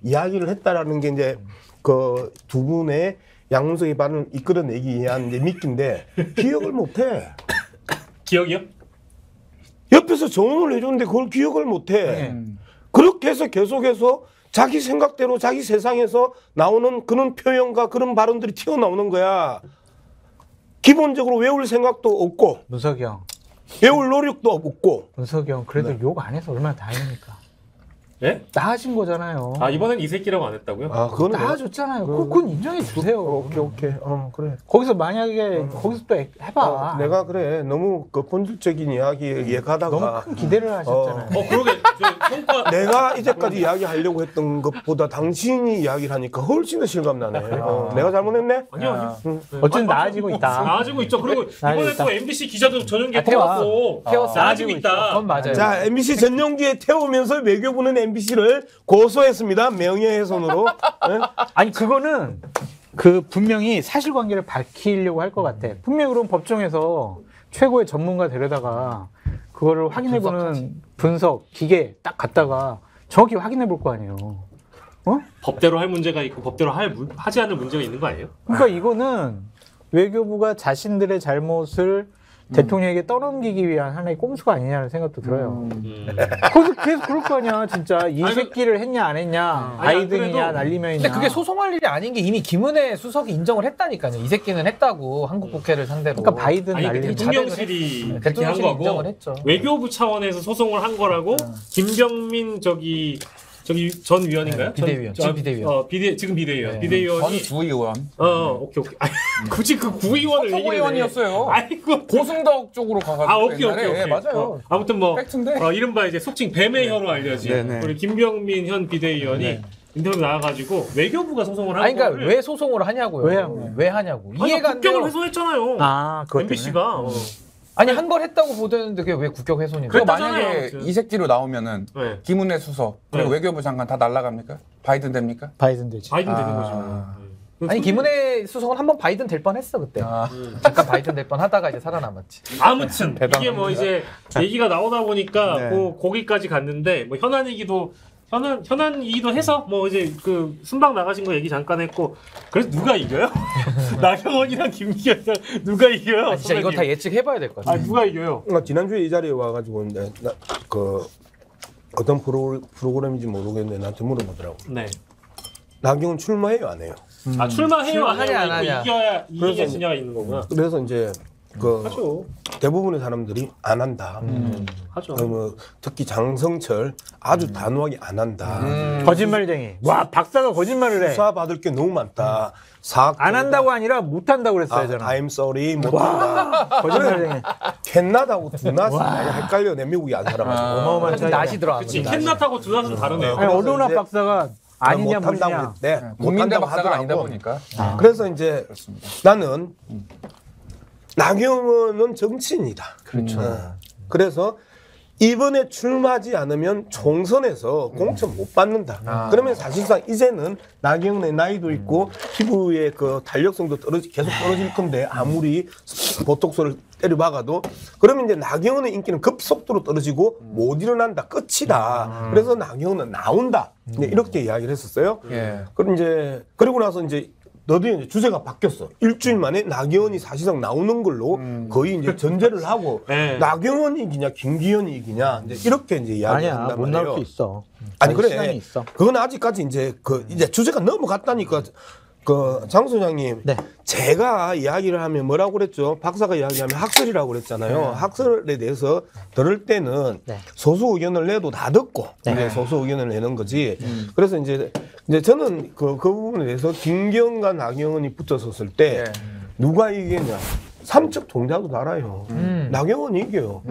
이야기를 했다라는 게 이제 그 두 분의 양문석의 발언을 이끌어내기 위한 이제 미끼인데 기억을 못해. 기억이요? 옆에서 조언을 해줬는데 그걸 기억을 못해. 그렇게 해서 계속해서 자기 생각대로 자기 세상에서 나오는 그런 표현과 그런 발언들이 튀어나오는 거야. 기본적으로 외울 생각도 없고 문석이 형, 외울 노력도 없고. 문석이 형 그래도 욕 안 해서 얼마나 다행입니까? 예? 나아진 거잖아요. 아 이번엔 이 새끼라고 안 했다고요? 아 그거는 나아졌잖아요. 그건 인정해 주세요. 오케이. 그래. 거기서 만약에 거기서 또 해봐. 내가 그래 너무 그 본질적인 이야기에 가다가 너무 큰 기대를 하셨잖아요. 그러게 저 성과 내가 이제까지 이야기하려고 했던 것보다 당신이 이야기를 하니까 훨씬 더 실감나네. 내가 잘못했네? 아니요. 어쨌든 나아지고 있다. 나아지고 있죠. 그리고 이번에 있다. 또 MBC 기자도 전용기에 태웠어. 태웠고 태웠어. 나아지고 있다. 그건 맞아요. 자, MBC 전용기에 태우면서 외교부는 MBC를 고소했습니다. 명예훼손으로. 네? 아니 그거는 그 분명히 사실관계를 밝히려고 할 것 같아. 분명히 그럼 법정에서 최고의 전문가 데려다가 그거를 확인해보는 분석 기계 딱 갖다가 정확히 확인해볼 거 아니에요. 어? 법대로 할 문제가 있고 법대로 하지 않을 문제가 있는 거 아니에요? 그러니까 이거는 외교부가 자신들의 잘못을 대통령에게 떠넘기기 위한 하나의 꼼수가 아니냐는 생각도 들어요. 거기서 계속 그럴 거 아니야, 진짜. 이 새끼를 했냐, 안 했냐, 바이든이냐, 날리면이냐. 근데 그게 소송할 일이 아닌 게 이미 김은혜 수석이 인정을 했다니까요. 이 새끼는 했다고 한국 국회를 상대로. 그러니까 바이든 아니 날리면. 대통령실이 그렇게 한 대통령실이 거고 인정을 했죠. 외교부 차원에서 소송을 한 거라고 김병민 저기 전 위원인가요? 네, 비대위원. 지금 비대위원. 지금 비대위원. 네. 비대위원이 전 구의원. 오케이. 아니, 굳이 그 구의원을 얘기를 해. 서구의원이었어요. 아이고. 고승덕 쪽으로 가가지고 오케이. 옛날에. 예, 맞아요. 아무튼 뭐 팩트인데. 이른바 이제 속칭 뱀의 혀로 알려진 네네. 우리 김병민 현 비대위원이 인터뷰 나와가지고 외교부가 소송을 한 아니 그러니까 거를 왜 소송을 하냐고요. 왜 하냐고. 이해가 안 국경을 돼요. 훼손했잖아요. 아, 그것 때문에? MBC가. 아니 한 걸 했다고 보도했는데 그게 왜 국격 훼손인가? 그거 그랬다잖아요, 만약에 아무튼. 이 새끼로 나오면은 네. 김은혜 수석 그리고 네. 외교부 장관 다 날라갑니까? 바이든 됩니까? 바이든 되지. 바이든 되는 아. 거죠. 아니 김은혜 수석은 한번 바이든 될 뻔했어 그때. 잠깐 바이든 될 뻔하다가 이제 살아남았지. 아무튼 이게 대단합니다. 뭐 이제 얘기가 나오다 보니까 네. 거기까지 갔는데 뭐 현안이기도 해서 뭐 이제 그 순방 나가신 거 얘기 잠깐 했고 그래서 누가 이겨요? 나경원이랑 김기현이랑 누가 이겨요? 진짜 이거 다 예측해봐야 될 것 같아. 누가 이겨요? 지난주에 이 자리에 와가지고 이제 어떤 프로그램인지 모르겠는데 나한테 물어보더라고. 네. 나경원 출마해요, 안 해요? 출마해요 안 출마하냐, 안 하냐 하냐. 이겨야 그래서 이기겠느냐가 있는 거구나. 그래서 이제 하죠. 대부분의 사람들이 안 한다. 하죠. 특히 장성철 아주 단호하게 안 한다. 거짓말쟁이. 와, 박사가 거짓말을 해. 수사 받을 게 너무 많다. 안 한다고 아니라 못 한다고 그랬어야잖아. I'm sorry 못한다. 거짓말쟁이. 캔나다고 두나스 헷갈려 내 미국이 안 살아가지고. 어마어마한 차이가. 낫이 들어가. 그치 캔낫하고 두낫은 다르네요. 아니, 어느 이제 박사가 아니냐 못한다고 무시냐. 했대. 국민대 못한다고 박사가 아니다 하더라고. 보니까. 그래서 이제 나는 나경원은 정치인이다. 그렇죠. 그래서 이번에 출마하지 않으면 총선에서 공천 못 받는다. 그러면 사실상 이제는 나경원의 나이도 있고 피부의 그 탄력성도 계속 떨어질 건데 아무리 보톡스를 때려박아도 그러면 이제 나경원의 인기는 급속도로 떨어지고 못 일어난다. 끝이다. 그래서 나경원은 나온다. 이제 이렇게 이야기를 했었어요. 예. 그리고 나서 이제 너도 이제 주제가 바뀌었어. 일주일 만에 나경원이 사실상 나오는 걸로 거의 이제 전제를 하고 네. 나경원이 이기냐 김기현이 이기냐 이제 이렇게 이제 아니야, 이야기한단 못 말이에요. 나올 수 있어. 아니 시간이 그래. 있어. 그건 아직까지 이제 이제 주제가 넘어갔다니까. 장 소장님, 네. 제가 이야기를 하면 뭐라고 그랬죠? 박사가 이야기하면 학설이라고 그랬잖아요. 학설에 대해서 들을 때는 네. 소수 의견을 내도 다 듣고 이제 소수 의견을 내는 거지. 그래서 이제 저는 그 부분에 대해서 김기현과 나경원이 붙어섰을 때 누가 이기겠냐? 삼척 동자도 달아요. 나경원이 이겨요.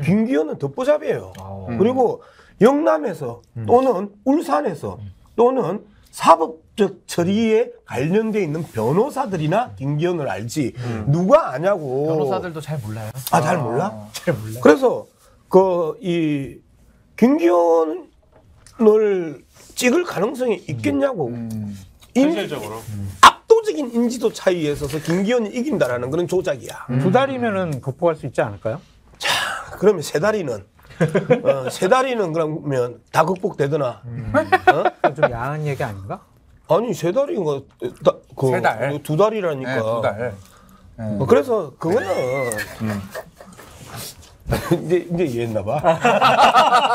김기현은 덧보잡이에요. 그리고 영남에서 또는 울산에서 또는 사법적 처리에 관련돼 있는 변호사들이나 김기현을 알지 누가 아냐고. 변호사들도 잘 몰라요. 잘 몰라? 잘 몰라. 그래서 이 김기현을 찍을 가능성이 있겠냐고. 현실적으로. 압도적인 인지도 차이에 있어서 김기현이 이긴다라는 그런 조작이야. 두 달이면은 극복할 수 있지 않을까요? 그러면 세 다리는 세 다리는 그러면 다 극복되더나? 좀 야한 얘기 아닌가? 아니 세 다리가 세 달. 두 달이라니까. 네, 2달. 그래서 그거는 이제 이해했나 봐.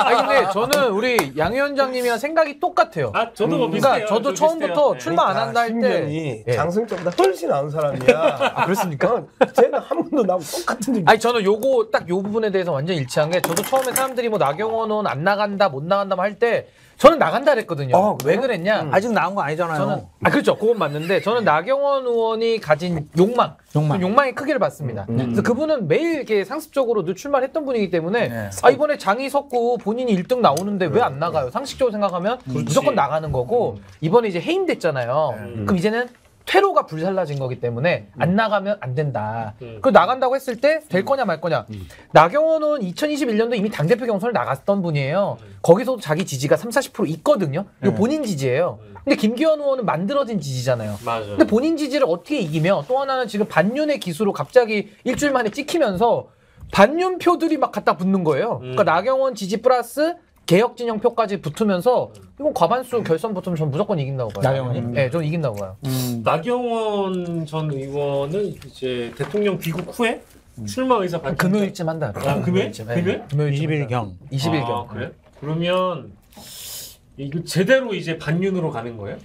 아니 근데 저는 우리 양 위원장님이랑 생각이 똑같아요. 아 저도 뭐 비슷해요. 그러니까 저도 처음부터 출마 안 한다 할 때 신변이 장승철보다 훨씬 나은 사람이야. 아, 그렇습니까? 쟤는 한 번도 나하고 똑같은 일. 아니 저는 요거 딱 요 부분에 대해서 완전 일치한 게 저도 처음에 사람들이 뭐 나경원 의원 안 나간다 못 나간다 할 때 저는 나간다 그랬거든요. 왜 그랬냐? 아직 나온 거 아니잖아요. 저는 그렇죠. 그건 맞는데 저는 나경원 의원이 가진 욕망의 크기를 봤습니다. 그래서 그분은 매일 이렇게 상습적으로 늘 출마를 했던 분이기 때문에 이번에 장이 섰고 본인이 1등 나오는데 왜 안 나가요? 상식적으로 생각하면 무조건 나가는 거고 이번에 이제 해임됐잖아요. 그럼 이제는 퇴로가 불살라진 거기 때문에 안 나가면 안 된다. 그 나간다고 했을 때 될 거냐 말 거냐. 나경원은 2021년도 이미 당대표 경선을 나갔던 분이에요. 거기서도 자기 지지가 30-40% 있거든요. 이거 본인 지지예요. 근데 김기현 의원은 만들어진 지지잖아요. 맞아요. 근데 본인 지지를 어떻게 이기며 또 하나는 지금 반윤의 기수로 갑자기 일주일 만에 찍히면서 반윤 표들이 막 갖다 붙는 거예요. 그러니까 나경원 지지 플러스 개혁 진영 표까지 붙으면서 이건 과반수 결선 붙으면 전 무조건 이긴다고 봐요. 나경원이? 네, 저는 이긴다고 봐요. 나경원 전 의원은 이제 대통령 귀국 후에 출마 의사 밝힌 금요일쯤 한다. 금요일? 네. 금요일? 20일경. 20일경. 아, 그래? 그러면 이거 제대로 이제 반윤으로 가는 거예요?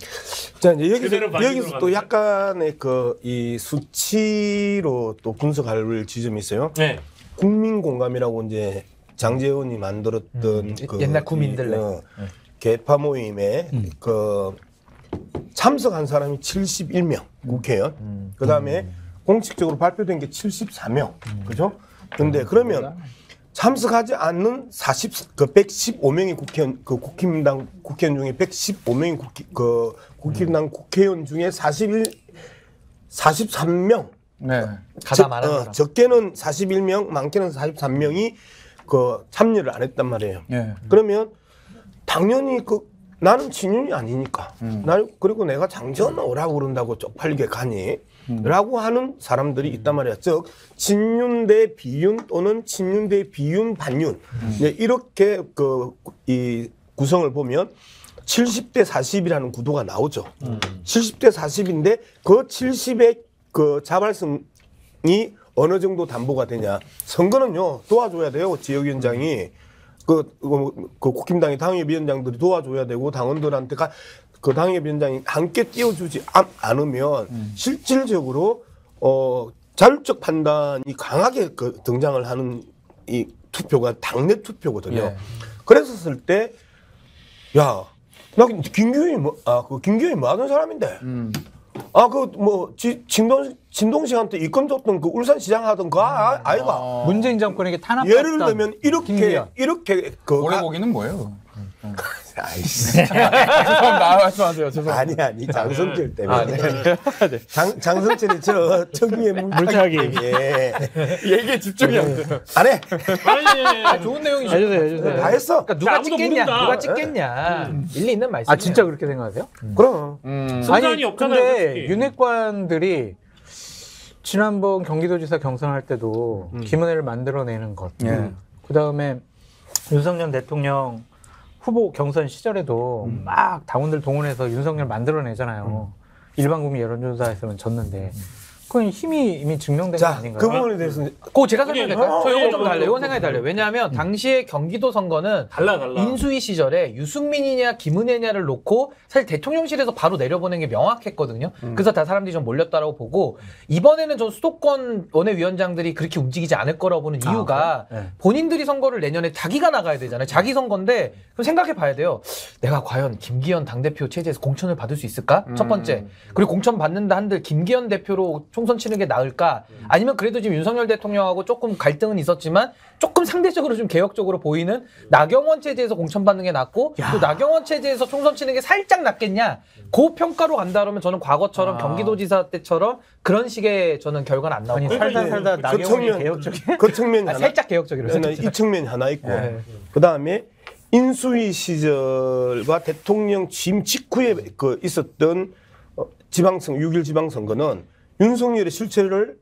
자 이제 제대로 반윤으로 여기서 또 가는 약간의 그 이 수치로 또 분석할 지점이 있어요. 네. 국민 공감이라고 이제 장제원이 만들었던 그 옛날 구민들레. 개파 모임에 그 참석한 사람이 71명 국회의원. 그다음에 공식적으로 발표된 게 74명. 그죠? 근데 그러면 참석하지 않는 115명의 국회의원 그 국힘당 국회의원 중에 115명의 국힘당 국회의원 중에 43명. 네. 가다 말한 사람. 적게는 41명, 많게는 43명이 그 참여를 안 했단 말이에요. 예. 그러면 당연히 나는 친윤이 아니니까. 그리고 내가 장전 오라고 그런다고 쪽팔리게 가니? 라고 하는 사람들이 있단 말이야. 즉 친윤 대 비윤 또는 친윤 대 비윤 반윤. 이렇게 이 구성을 보면 70대 40이라는 구도가 나오죠. 70대 40인데 그 70의 그 자발성이 어느 정도 담보가 되냐. 선거는요, 도와줘야 돼요. 지역위원장이. 그 국힘당의 당협위원장들이 도와줘야 되고, 당원들한테 그 당협위원장이 함께 띄워주지 않으면, 실질적으로, 자율적 판단이 강하게 등장을 하는 이 투표가 당내 투표거든요. 예. 그랬었을 때, 야, 나 김규현이 뭐 하는 사람인데. 진동식한테 이권 줬던 그 울산시장 하던 그 아이가. 문재인 정권에게 탄압했던 예를 들면 김기현. 이렇게 오래 보기는 뭐예요? 아이씨. 죄송합니다. 말씀하세요. 죄송합니다. 아니 장성철 때문에. 장성철이 저 위에 물타기 때문에. 얘기에 집중이 안 돼요. 안 해. 아니, 좋은 내용이죠. 해주세요. 다 했어. 그러니까 누가 아무도 찍겠냐? 모른다. 누가 찍겠냐? 일리 있는 말씀이에요. 아 진짜 그렇게 생각하세요? 그럼. 승산이 없잖아요. 근데 솔직히. 윤핵관들이 지난번 경기도지사 경선할 때도 김은혜를 만들어내는 것. 그 다음에 윤석열 대통령 후보 경선 시절에도 막 당원들 동원해서 윤석열 만들어내잖아요. 일반 국민 여론조사에서는 졌는데 그건 힘이 이미 증명된 거 자, 아닌가요? 그 부분에 대해서 그거 제가 설명할까요? 저 이거 좀 예, 달라요. 이건 생각이 달라요. 왜냐하면 당시에 경기도 선거는 달라. 인수위 시절에 유승민이냐 김은혜냐를 놓고 사실 대통령실에서 바로 내려보낸 게 명확했거든요. 그래서 다 사람들이 좀 몰렸다라고 보고 이번에는 전 수도권 원외위원장들이 그렇게 움직이지 않을 거라고 보는 이유가 본인들이 선거를 내년에 자기가 나가야 되잖아요. 자기 선거인데 그럼 생각해 봐야 돼요. 내가 과연 김기현 당대표 체제에서 공천을 받을 수 있을까? 첫 번째. 그리고 공천 받는다 한들 김기현 대표로 총선 치는 게 나을까? 아니면 그래도 지금 윤석열 대통령하고 조금 갈등은 있었지만 조금 상대적으로 좀 개혁적으로 보이는 나경원 체제에서 공천받는 게 낫고 또 나경원 체제에서 총선 치는 게 살짝 낫겠냐? 그 평가로 간다 그러면 저는 과거처럼 경기도지사 때처럼 그런 식의 저는 결과는 안 나오고 살다 나경원이 측면, 개혁적인 그 측면이 하나, 살짝 개혁적이로 이 측면이 하나 있고 네. 그 다음에 인수위 시절과 대통령 취임 직후에 있었던 지방선 6.1 지방선거는 윤석열의 실체를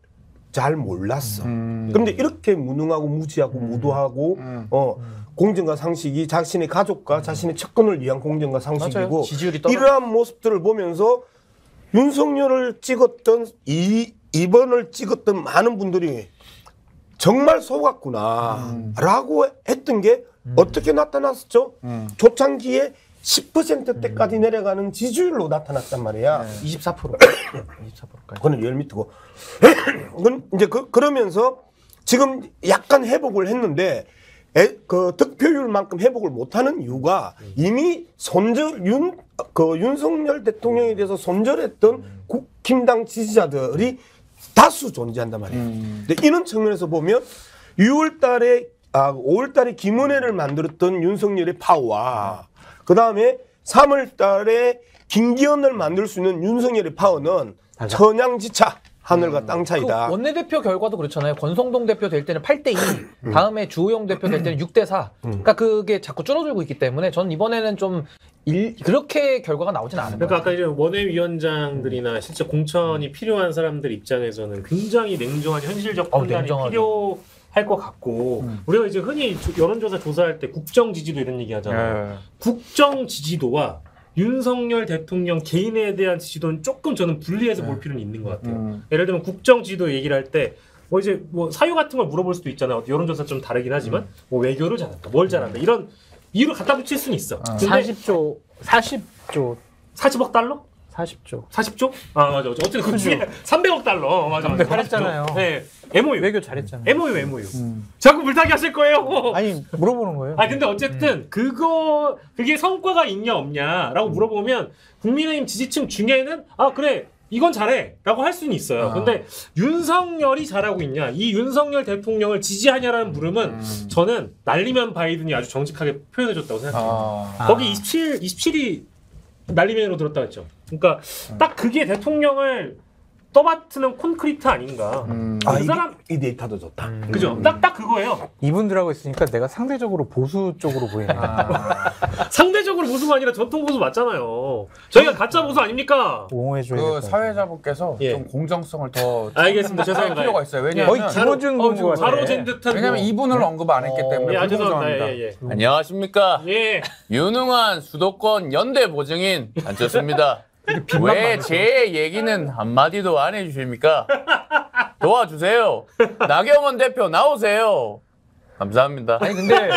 잘 몰랐어. 그런데 이렇게 무능하고 무지하고 무도하고 공정과 상식이 자신의 가족과 자신의 측근을 위한 공정과 상식이고 맞아요. 지지율이 떨어져. 이러한 모습들을 보면서 윤석열을 찍었던 2번을 찍었던 많은 분들이 정말 속았구나라고 했던 게 어떻게 나타났었죠? 초창기에 10%대까지 내려가는 지지율로 나타났단 말이야. 24%. 24%까지. 그건 리얼미터고. 그건 이제 그러면서 지금 약간 회복을 했는데 그 득표율만큼 회복을 못하는 이유가 이미 윤석열 대통령에 대해서 손절했던 국힘당 지지자들이 다수 존재한단 말이에요. 근데 이런 측면에서 보면 5월달에 김은혜를 만들었던 윤석열의 파워와 그 다음에 3월달에 김기현을 만들 수 있는 윤석열의 파워는 천양지차. 하늘과 땅 차이다. 그 원내대표 결과도 그렇잖아요. 권성동 대표 될 때는 8대2, 다음에 주호영 대표 될 때는 6대4. 그러니까 그게 자꾸 줄어들고 있기 때문에 저는 이번에는 좀 그렇게 결과가 나오진 않은 거예요. 그러니까 아까 이제 원외위원장들이나 실제 공천이 필요한 사람들 입장에서는 굉장히 냉정한 현실적 판단이 필요할 것 같고 우리가 이제 흔히 여론조사 조사할 때 국정 지지도 이런 얘기 하잖아요. 국정 지지도와 윤석열 대통령 개인에 대한 지지도는 조금 저는 분리해서 볼 필요는 있는 것 같아요. 예를 들면 국정 지지도 얘기를 할 때 뭐 이제 뭐 사유 같은 걸 물어볼 수도 있잖아요. 여론조사 좀 다르긴 하지만 뭐 외교를 잘한다, 뭘 잘한다 이런 이유를 갖다 붙일 수는 있어. 근데 40조 40억 달러? 40조 40조? 아 맞아. 어쨌든 그 중에 300억 달러. 맞아. 근데 잘했잖아요. 네. MOU. 외교 잘했잖아요. MOU. 자꾸 물타기 하실 거예요. 아니 물어보는 거예요. 아 근데 어쨌든 그게 성과가 있냐 없냐라고 물어보면 국민의힘 지지층 중에는 아 그래 이건 잘해라고 할 수는 있어요. 근데 윤석열이 잘하고 있냐, 이 윤석열 대통령을 지지하냐라는 물음은 저는 날리면 바이든이 아주 정직하게 표현해줬다고 생각해요. 거기 27이 날리면으로 들었다 했죠. 그러니까 딱 그게 대통령을 떠받드는 콘크리트 아닌가. 그 사람 이 데이터도 좋다. 그죠? 딱 그거예요. 이분들하고 있으니까 내가 상대적으로 보수 쪽으로 보이네. 상대적으로 보수가 아니라 전통 보수 맞잖아요. 저희가 가짜 보수 아닙니까? 옹호해줘야 그 될 것 같아요. 사회자분께서 예. 좀 공정성을 더 알겠습니다. 할 죄송합니다. 필요가 있어요. 거의 왜냐하면 김어준 공부 같아. 바로 잰 듯한 왜냐면 뭐. 이분을 언급 안 했기 때문에 예, 불공정합니다. 죄송합니다. 예. 안녕하십니까. 예. 유능한 수도권 연대 보증인 안철수입니다. 왜 제 얘기는 한마디도 안 해주십니까? 도와주세요. 나경원 대표 나오세요. 감사합니다. 아니 근데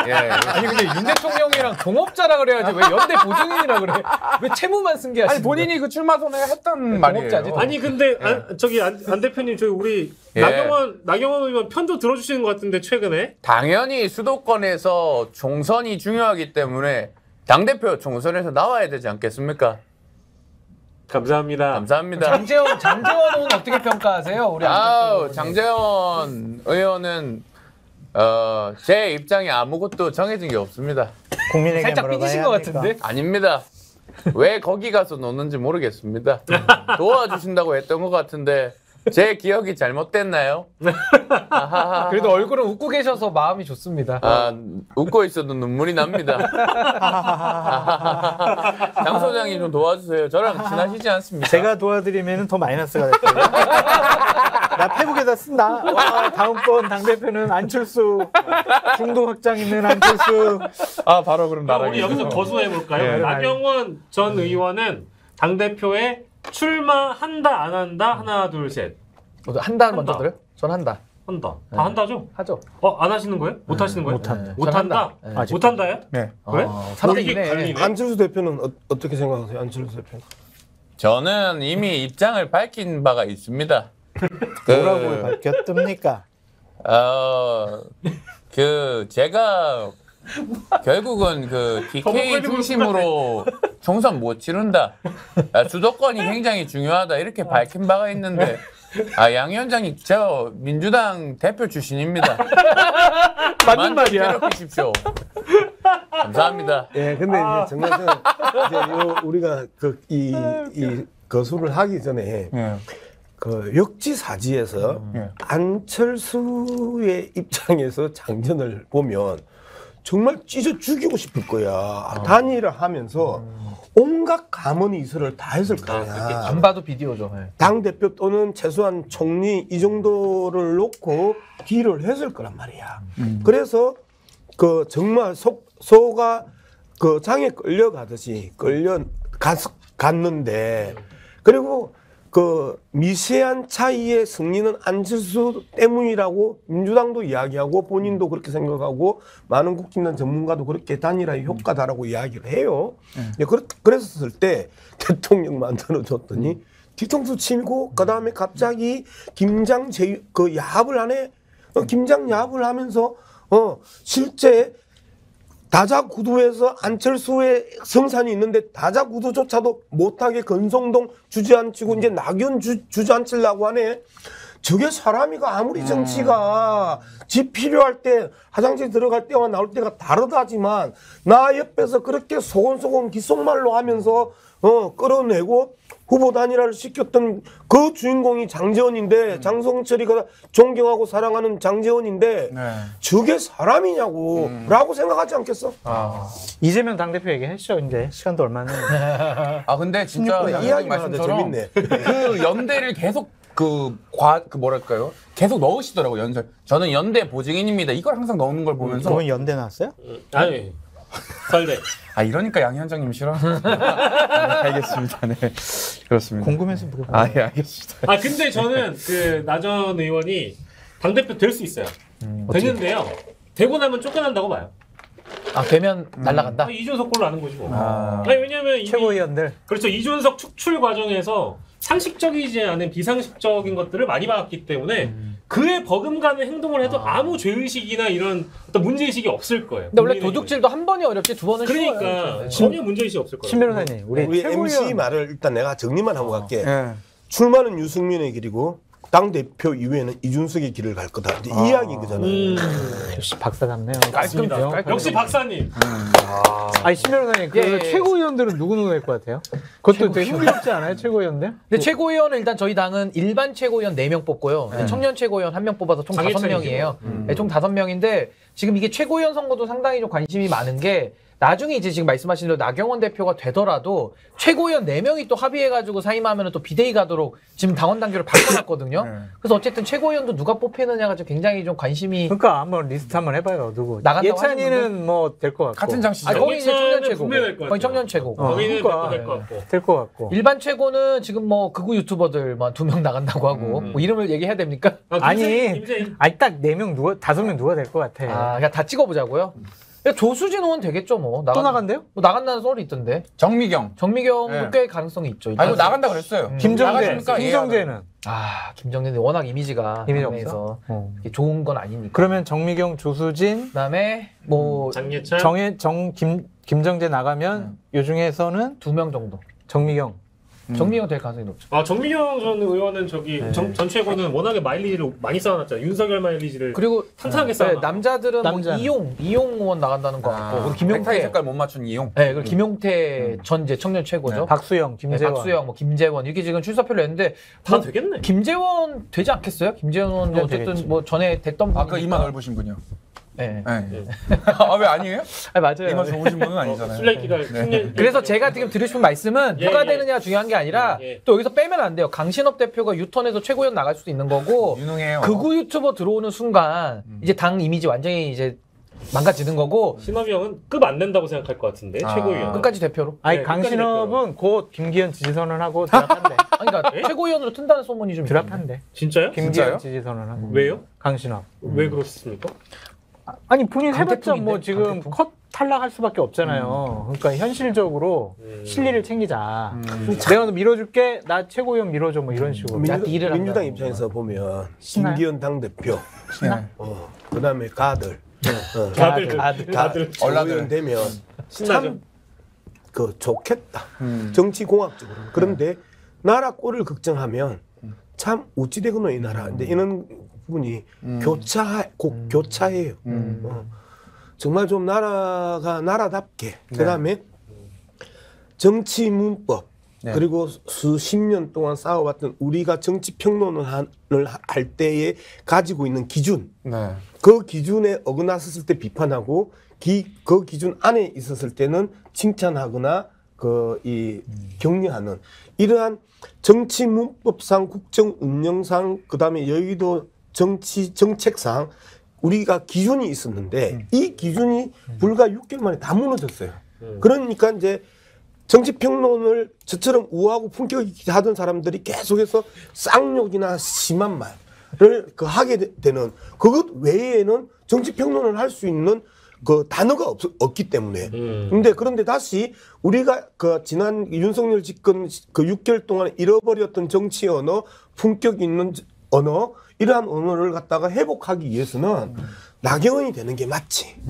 윤 대통령이랑 동업자라 그래야지 왜 연대 보증인이라 그래? 왜 채무만 쓴 게 아니 본인이 그 출마 전에 했던 말이에요. 동업자지. 아니 근데 안 대표님 저희 우리 예. 나경원 의원 편도 들어주시는 것 같은데 최근에 당연히 수도권에서 총선이 중요하기 때문에 당대표 총선에서 나와야 되지 않겠습니까? 감사합니다. 감사합니다. 장재원 의원 어떻게 평가하세요? 우리 아우, 장재원 의원은 제 입장이 아무것도 정해진 게 없습니다. 국민에게 살짝 물어봐야 삐지신 것 하니까. 같은데. 아닙니다. 왜 거기 가서 노는지 모르겠습니다. 도와주신다고 했던 것 같은데 제 기억이 잘못됐나요? 그래도 얼굴은 웃고 계셔서 마음이 좋습니다. 아, 웃고 있어도 눈물이 납니다. 장 소장님 좀 도와주세요. 저랑 친하시지 않습니까? 제가 도와드리면 더 마이너스가 될 거예요. 나 페북에다 쓴다. 와, 다음번 당대표는 안철수. 중도 확장 있는 안철수. 아, 바로 그럼 그럼 우리 여기서 거수해 볼까요? 네. 나경원 전 의원은 당 대표에 출마한다 안 한다 하나 둘 셋. 한다 먼저 들어요? 전 한다. 한다. 다 한다죠? 하죠. 안 하시는 거예요? 못 하시는 거예요? 못한다. 못 한다. 아직. 못 한다요? 네. 그래? 3대2네. 갈리네. 안철수 대표는 어떻게 생각하세요? 안철수 대표. 저는 이미 입장을 밝힌 바가 있습니다. 뭐라고 밝혔습니까? 제가 결국은 DK 중심으로 총선 못 치른다. 수도권이 굉장히 중요하다. 이렇게 밝힌 바가 있는데, 양 위원장님, 저 민주당 대표 출신입니다. 맞는 말이야. 괴롭히십시오. 감사합니다. 예, 근데 이제 정말 이제 우리가 이 거수를 하기 전에 그 역지사지에서 안철수의 입장에서 장전을 보면 정말 찢어 죽이고 싶을 거야. 단일화 하면서 온갖 감언이 이설을 다 했을 거야. 안 봐도 비디오죠. 네. 당대표 또는 최소한 총리 이 정도를 놓고 딜을 했을 거란 말이야. 그래서 그 정말 소가 그 장에 끌려가듯이 갔는데 그리고 그 미세한 차이의 승리는 안철수 때문이라고 민주당도 이야기하고 본인도 그렇게 생각하고 많은 국힘당 전문가도 그렇게 단일화의 효과다라고 이야기를 해요. 그랬을 때 대통령 만들어줬더니 뒤통수 치고 그다음에 갑자기 김장 그 야합을 하네. 김장 야합을 하면서 실제 다자구도에서 안철수의 성산이 있는데 다자구도조차도 못하게 건성동 주저앉히고 이제 낙연 주저앉히려고 하네. 저게 사람이가 아무리 정치가 집 필요할 때 화장실 들어갈 때와 나올 때가 다르다지만 나 옆에서 그렇게 소곤소곤 귓속말로 하면서 끌어내고 후보 단일화를 시켰던 그 주인공이 장제원인데 장성철이가 존경하고 사랑하는 장제원인데 저게 사람이냐고 라고 생각하지 않겠어? 이재명 당대표 얘기했죠. 이제 시간도 얼마 안 남았는데. 아 근데 진짜 이야기 말씀처럼 재밌네. 그 연대를 계속 그 뭐랄까요? 계속 넣으시더라고요. 저는 연대 보증인입니다. 이걸 항상 넣는 걸 보면서 그건 연대 나왔어요? 아니 설대. 이러니까 양 위원장님 싫어? 알겠습니다. 네. 그렇습니다. 궁금해서 물어봐. 예, 알겠습니다. 근데 저는 그 나전 의원이 당대표 될 수 있어요. 되는데요. 되고 나면 쫓겨난다고 봐요. 되면 날라간다. 이준석 꼴로 아는 거지 뭐. 왜냐면 이미 최고위원들. 그렇죠. 이준석 축출 과정에서 상식적이지 않은 비상식적인 것들을 많이 봐왔기 때문에 그에 버금가는 행동을 해도 아무 죄의식이나 이런 어떤 문제의식이 없을 거예요. 근데 원래 국민의힘은. 도둑질도 한 번이 어렵지 두 번은 그러니까 쉬워요. 전혀 문제의식이 없을 거예요. 신 변호사님, 우리 MC 최고위원 말을 일단 내가 정리만 하고 갈게. 예. 출마는 유승민의 길이고 당대표 이후에는 이준석의 길을 갈 거다. 이제 이 이야기인 거잖아. 역시 박사답네요. 깔끔해요. 역시 박사님. 아니 신 변호사님, 그 예. 최고위원들은 누구 될 것 같아요? 그것도 되게 흥미롭지 않아요, 최고위원들? 근데 최고위원은 일단 저희 당은 일반 최고위원 4명 뽑고요. 청년 최고위원 1명 뽑아서 총 장애차이죠. 5명이에요. 네, 총 5명인데 지금 이게 최고위원 선거도 상당히 좀 관심이 많은 게 나중에 이제 지금 말씀하신 대로 나경원 대표가 되더라도 최고위원 4명이 또 합의해가지고 사임하면 또 비대위 가도록 지금 당원 단계를 바꾸었거든요. 그래서 어쨌든 최고위원도 누가 뽑히느냐가 좀 굉장히 좀 관심이 그러니까 한번 리스트 한번 해봐요. 누구? 나간다고 예찬이는 뭐 될 것 같고. 같은 장씨죠. 거기 이제 청년 최고. 분명히 될것 같아요. 거기 청년 최고. 거기는 그러니까. 될것 같고. 될 것 같고. 일반 최고는 지금 뭐 극우 유튜버들만 2명 나간다고 하고 뭐 이름을 얘기해야 됩니까? 아니, 김세인. 딱 4명 누가 5명 누가 될 것 같아. 그냥 다 찍어보자고요. 조수진 의원 되겠죠 뭐. 또 나간대요? 뭐 나간다는 소리 있던데. 정미경. 정미경도 네. 꽤 가능성이 있죠. 이거 나간다 그랬어요. 김정재. 나가십니까? 김정재는. 김정재는 워낙 이미지가 이미지 당내에서 없어? 이게 좋은 건 아니니까. 그러면 정미경, 조수진, 그다음에 뭐 장예찬. 김정재 나가면 요 중에서는 2명 정도. 정미경. 정미경 될 가능성이 높죠. 정미경 전 의원은 저기 전 최고는 워낙에 마일리지를 많이 쌓아놨잖아요. 윤석열 마일리지를 그리고 탄탄하게 쌓아놨고. 남자들은 남자는. 뭐 이용 의원 나간다는 거 같고. 그리고 넥타이 김용태. 색깔 못 맞춘 이용. 네, 그리고 김용태 전 이제 청년 최고죠. 박수영, 김재원. 박수영, 뭐 김재원 이렇게 지금 출사표를 냈는데 다 되겠네. 김재원 되지 않겠어요? 김재원 네, 어쨌든 되겠지. 뭐 전에 됐던 분이니까. 아까 이마 넓으신 분이요. 네. 네. 왜 아니에요? 맞아요. 이마 좋으신 분은 아니잖아요. 술래기가 10년. 그래서 제가 지금 드리고 싶은 말씀은 누가 되느냐 중요한 게 아니라 또 여기서 빼면 안 돼요. 강신업 대표가 유턴해서 최고위원 나갈 수도 있는 거고 유능해요. 극우 유튜버 들어오는 순간 이제 당 이미지 완전히 이제 망가지는 거고 신업이 형은 급 안 낸다고 생각할 것 같은데 최고위원. 끝까지 대표로. 아니 네, 강신업은 곧 김기현 지지선언하고 드랍한대. 그러니까 최고위원으로 튼다는 소문이 좀 드랍한대. 진짜요? 김기현 진짜요? 지지선언하고. 왜요? 강신업. 왜 그렇습니까? 아니 본인 강 해봤자 대표인데? 뭐 지금 강 대표? 컷 탈락할 수밖에 없잖아요. 그러니까 현실적으로 실리를 챙기자. 내가 너 밀어줄게. 나 최고위원 밀어줘. 뭐 이런 식으로. 일을 민주당 한다는 입장에서 보면 신나요? 김기현 당대표, 그다음에 가들, 다들 얼라들 되면 신나죠. 참 그 좋겠다. 정치 공학적으로. 그런데 나라 꼴을 걱정하면 참 어찌 되거노 이 나라. 근데 이런 부분이 교차해요. 정말 좀 나라가 나라답게. 그다음에 정치 문법. 그리고 수십 년 동안 쌓아왔던 우리가 정치 평론을 할 때에 가지고 있는 기준, 그 기준에 어긋났을 때 비판하고 그 기준 안에 있었을 때는 칭찬하거나 격려하는 이러한 정치 문법상 국정 운영상 그다음에 여의도 정치 정책상 우리가 기준이 있었는데 이 기준이 불과 6개월 만에 다 무너졌어요. 그러니까 이제 정치평론을 저처럼 우아하고 품격 있게 하던 사람들이 계속해서 쌍욕이나 심한 말을 하게 되는 그것 외에는 정치평론을 할 수 있는 그 단어가 없기 때문에. 그런데 다시 우리가 그 지난 윤석열 집권 그 6개월 동안 잃어버렸던 정치 언어, 품격 있는 언어, 이러한 언어를 갖다가 회복하기 위해서는 나경원이 되는 게 맞지.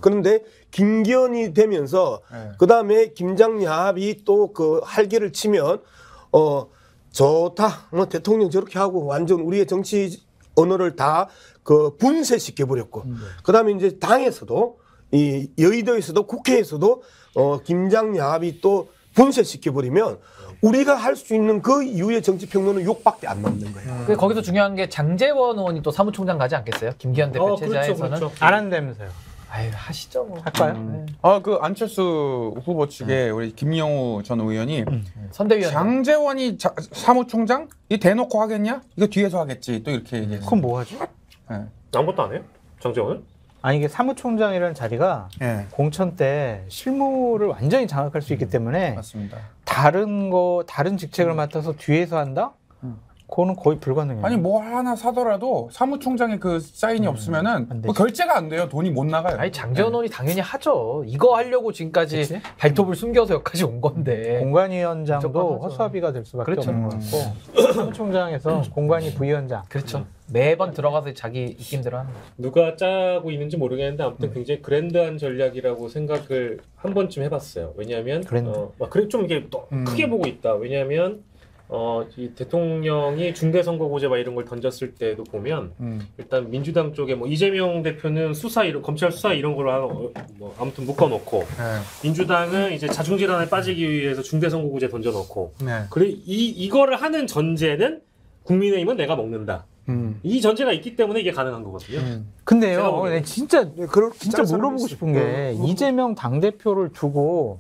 그런데 김기현이 되면서 그 다음에 김장야합이 또 그 활개를 치면 좋다. 뭐 대통령 저렇게 하고 완전 우리의 정치 언어를 다 그 분쇄시켜 버렸고. 그 다음에 이제 당에서도 이 여의도에서도 국회에서도 김장야합이 또 분쇄시켜 버리면 우리가 할 수 있는 그 이후의 정치평론은 욕밖에 안 남는 거예요. 거기서 중요한 게 장제원 의원이 또 사무총장 가지 않겠어요? 김기현 대표 체제에서는. 그렇죠. 안 한다면서요. 아유, 하시죠 뭐. 할까요? 그 안철수 후보 측에 우리 김영우 전 의원이 선대위원. 장제원이 사무총장 이 대놓고 하겠냐? 이거 뒤에서 하겠지. 또 이렇게 얘기했어요. 그럼 뭐 하죠? 아무것도 안 해요? 장제원은? 아니 이게 사무총장이라는 자리가 공천 때 실무를 완전히 장악할 수 있기 때문에 맞습니다. 다른 직책을 맡아서 뒤에서 한다? 그거는 거의 불가능해요. 아니 뭐 하나 사더라도 사무총장의 그 사인이 없으면은 뭐 결제가 안 돼요. 돈이 못 나가요. 아니 장제원 의원이 당연히 하죠. 이거 하려고 지금까지 그치? 발톱을 숨겨서 여기까지 온 건데. 공관위원장도 무조건 하죠. 허수아비가 될 수밖에 그렇죠. 없는 것 같고 사무총장에서 공관위 부위원장 그렇죠. 매번 들어가서 자기 입김대로 하는 거죠. 누가 짜고 있는지 모르겠는데 아무튼 굉장히 그랜드한 전략이라고 생각을 한 번쯤 해봤어요. 왜냐하면 그래 좀 이게 또 크게 보고 있다. 왜냐하면 이 대통령이 중대선거구제 막 이런 걸 던졌을 때도 보면 일단 민주당 쪽에 뭐 이재명 대표는 검찰 수사 이런 걸로 뭐 아무튼 묶어놓고 민주당은 이제 자중질환에 빠지기 위해서 중대선거구제 던져놓고 그래 이거를 하는 전제는 국민의힘은 내가 먹는다. 이 전제가 있기 때문에 이게 가능한 거거든요. 근데요, 진짜 진짜 물어보고 싶은 게 이재명 당대표를 두고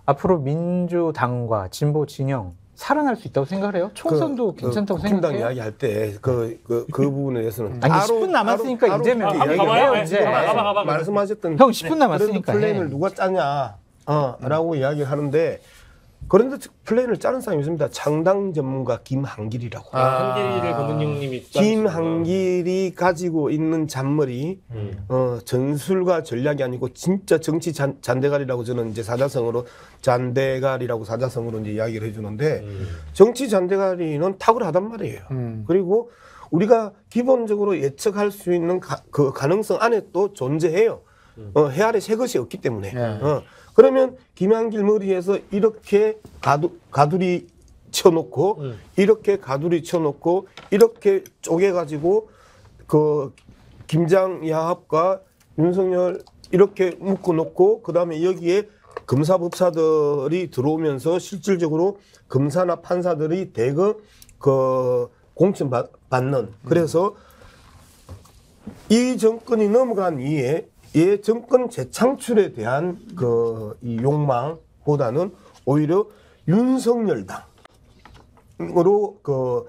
앞으로 민주당과 진보 진영 살아날 수 있다고 생각을 해요? 총선도 괜찮다고 국힘당 생각해요? 이야기할 때 그 부분에 대해서는 아니 10분 남았으니까 이재명 가봐요. 이제 가봐. 말씀하셨던 형 10분 남았으니까 플랜을 누가 짜냐 라고 이야기를 하는데 그런데 플랜을 짜는 사람이 있습니다. 창당 전문가 김한길이라고. 한길을 검은용님이 김한길이 가지고 있는 잔머리 전술과 전략이 아니고 진짜 정치 잔대가리라고 저는 이제 사자성어로 이제 이야기를 해주는데 정치 잔대가리는 탁월하단 말이에요. 그리고 우리가 기본적으로 예측할 수 있는 그 가능성 안에 또 존재해요. 해 아래 새 것이 없기 때문에. 그러면 김한길 머리에서 이렇게 가두리 쳐놓고 이렇게 가두리 쳐놓고 이렇게 쪼개가지고 그 김장야합과 윤석열 이렇게 묶어놓고 그 다음에 여기에 검사법사들이 들어오면서 실질적으로 검사나 판사들이 대거 그 공천 받는 그래서 이 정권이 넘어간 이후에 이 정권 재창출에 대한 이 욕망보다는 오히려 윤석열 당으로 그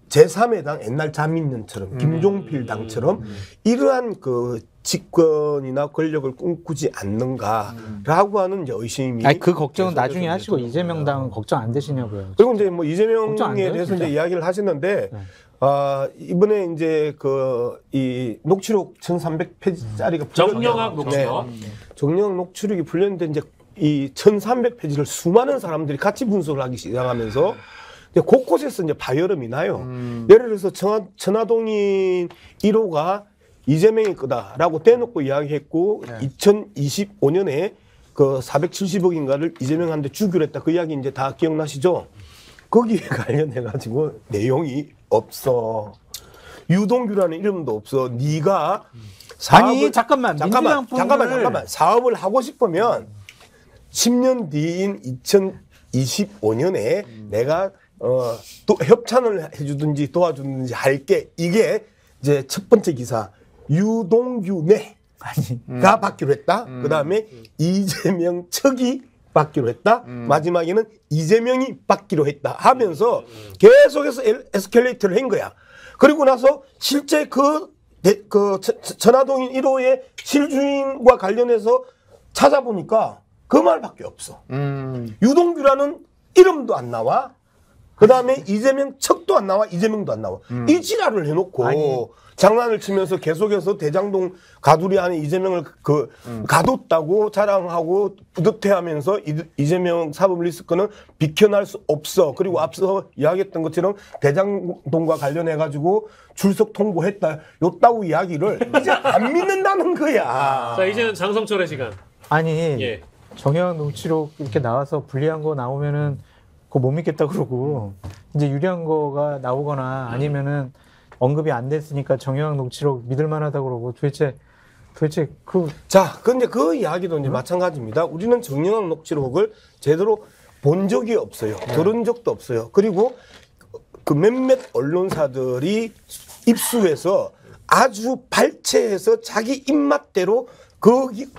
제3의 당 옛날 자민련처럼 김종필 당처럼 이러한 그 집권이나 권력을 꿈꾸지 않는가라고 하는 이제 의심이. 아니 그 걱정은 나중에 하시고 이재명 당은 걱정 안 되시냐고요. 그리고 이제 뭐 이재명에 대해서 이제 이야기를 하시는데. 이번에 이제 이 녹취록 1300페이지짜리가 정영학 녹취록. 정영학 녹취록이 풀렸는데 이제 이 1300페이지를 수많은 사람들이 같이 분석을 하기 시작하면서 이제 곳곳에서 이제 파열음이 나요. 예를 들어서 천화동인 1호가 이재명이 거다라고 대놓고 이야기했고 2025년에 그 470억인가를 이재명한테 주기로 했다. 그 이야기 이제 다 기억나시죠? 거기에 관련해가지고 내용이 없어. 유동규라는 이름도 없어. 네가 아니 잠깐만 사업을 하고 싶으면 10년 뒤인 2025년에 내가 또 협찬을 해주든지 도와주든지 할게. 이게 이제 첫 번째 기사 유동규네가 받기로 했다. 그 다음에 이재명 측이 받기로 했다. 마지막에는 이재명이 받기로 했다 하면서 계속해서 에스컬레이터를 한 거야. 그리고 나서 실제 그 천화동인 1호의 실주인과 관련해서 찾아보니까 그 말밖에 없어. 유동규라는 이름도 안 나와. 그 다음에 이재명 척도 안 나와. 이재명도 안 나와. 이 지랄을 해놓고 장난을 치면서 계속해서 대장동 가두리 안에 이재명을 가뒀다고 자랑하고 뿌듯해하면서 이재명 사법 리스크는 비켜날 수 없어. 그리고 앞서 이야기했던 것처럼 대장동과 관련해가지고 출석 통보했다. 요따구 이야기를 이제 안 믿는다는 거야. 자, 이제는 장성철의 시간. 아니 예. 정영학 녹취록 이렇게 나와서 불리한 거 나오면은 그거 못 믿겠다 그러고 이제 유리한 거가 나오거나 아니면은 언급이 안 됐으니까 정영학 녹취록 믿을 만하다 그러고 도대체 자, 근데 그 이야기도 이제 마찬가지입니다. 우리는 정영학 녹취록을 제대로 본 적이 없어요. 들은 적도 없어요. 그리고 그 몇몇 언론사들이 입수해서 아주 발췌해서 자기 입맛대로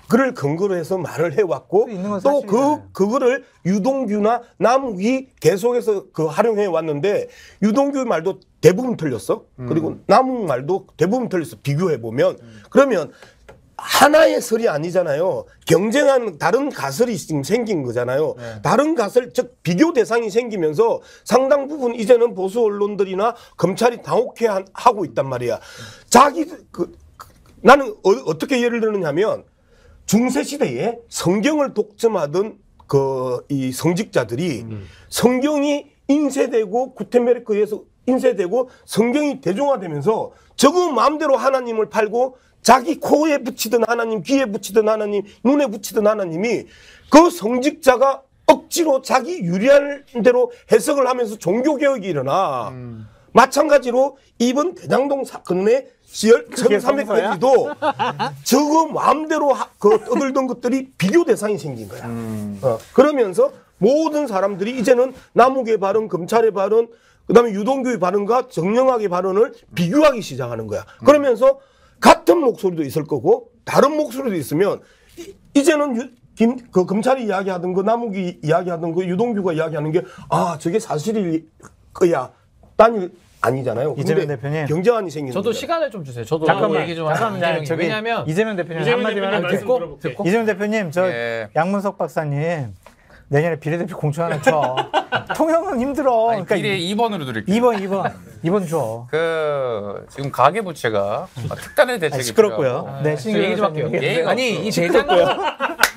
그를 근거로 해서 말을 해왔고 또 그거를 유동규나 남욱이 계속해서 활용해 왔는데 유동규 말도 대부분 틀렸어. 그리고 남욱 말도 대부분 틀렸어. 비교해 보면 그러면 하나의 설이 아니잖아요. 경쟁하는 다른 가설이 지금 생긴 거잖아요. 다른 가설, 즉 비교 대상이 생기면서 상당 부분 이제는 보수 언론들이나 검찰이 당혹해하고 있단 말이야. 나는 어떻게 예를 들느냐면 중세 시대에 성경을 독점하던 이 성직자들이 성경이 인쇄되고 구텐베르크에 의해서 인쇄되고 성경이 대중화되면서 저거 마음대로 하나님을 팔고 자기 코에 붙이던 하나님, 귀에 붙이던 하나님, 눈에 붙이던 하나님이 그 성직자가 억지로 자기 유리한 대로 해석을 하면서 종교개혁이 일어나. 마찬가지로 이번 대장동 사건의 1300페이지도 저거 마음대로 떠들던 것들이 비교 대상이 생긴 거야. 그러면서 모든 사람들이 이제는 남욱의 발언, 검찰의 발언, 그다음에 유동규의 발언과 정영학의 발언을 비교하기 시작하는 거야. 그러면서 같은 목소리도 있을 거고 다른 목소리도 있으면 이제는 검찰이 이야기하던 거, 남욱이 이야기하던 거, 유동규가 이야기하는 게 저게 사실일 거야. 딴 아니잖아요. 이재명 대표님 경쟁안이 생기는 저도 거잖아요. 시간을 좀 주세요. 저도 잠깐만, 얘기 좀 잠깐만, 하세요. 저기 왜냐면 이재명 대표님 이재명 한마디만 대표님 하면 말씀 들어볼게요. 이재명 대표님 저 예. 양문석 박사님 내년에 비례대표 공천 하나 줘. 통영은 힘들어. 아니, 비례 2번으로 드릴게요. 2번 줘. 지금 가계부채가 특단의 대책이 시끄럽고요. 네, 저 얘기 좀 할게요. 예의가 아니 이 대장동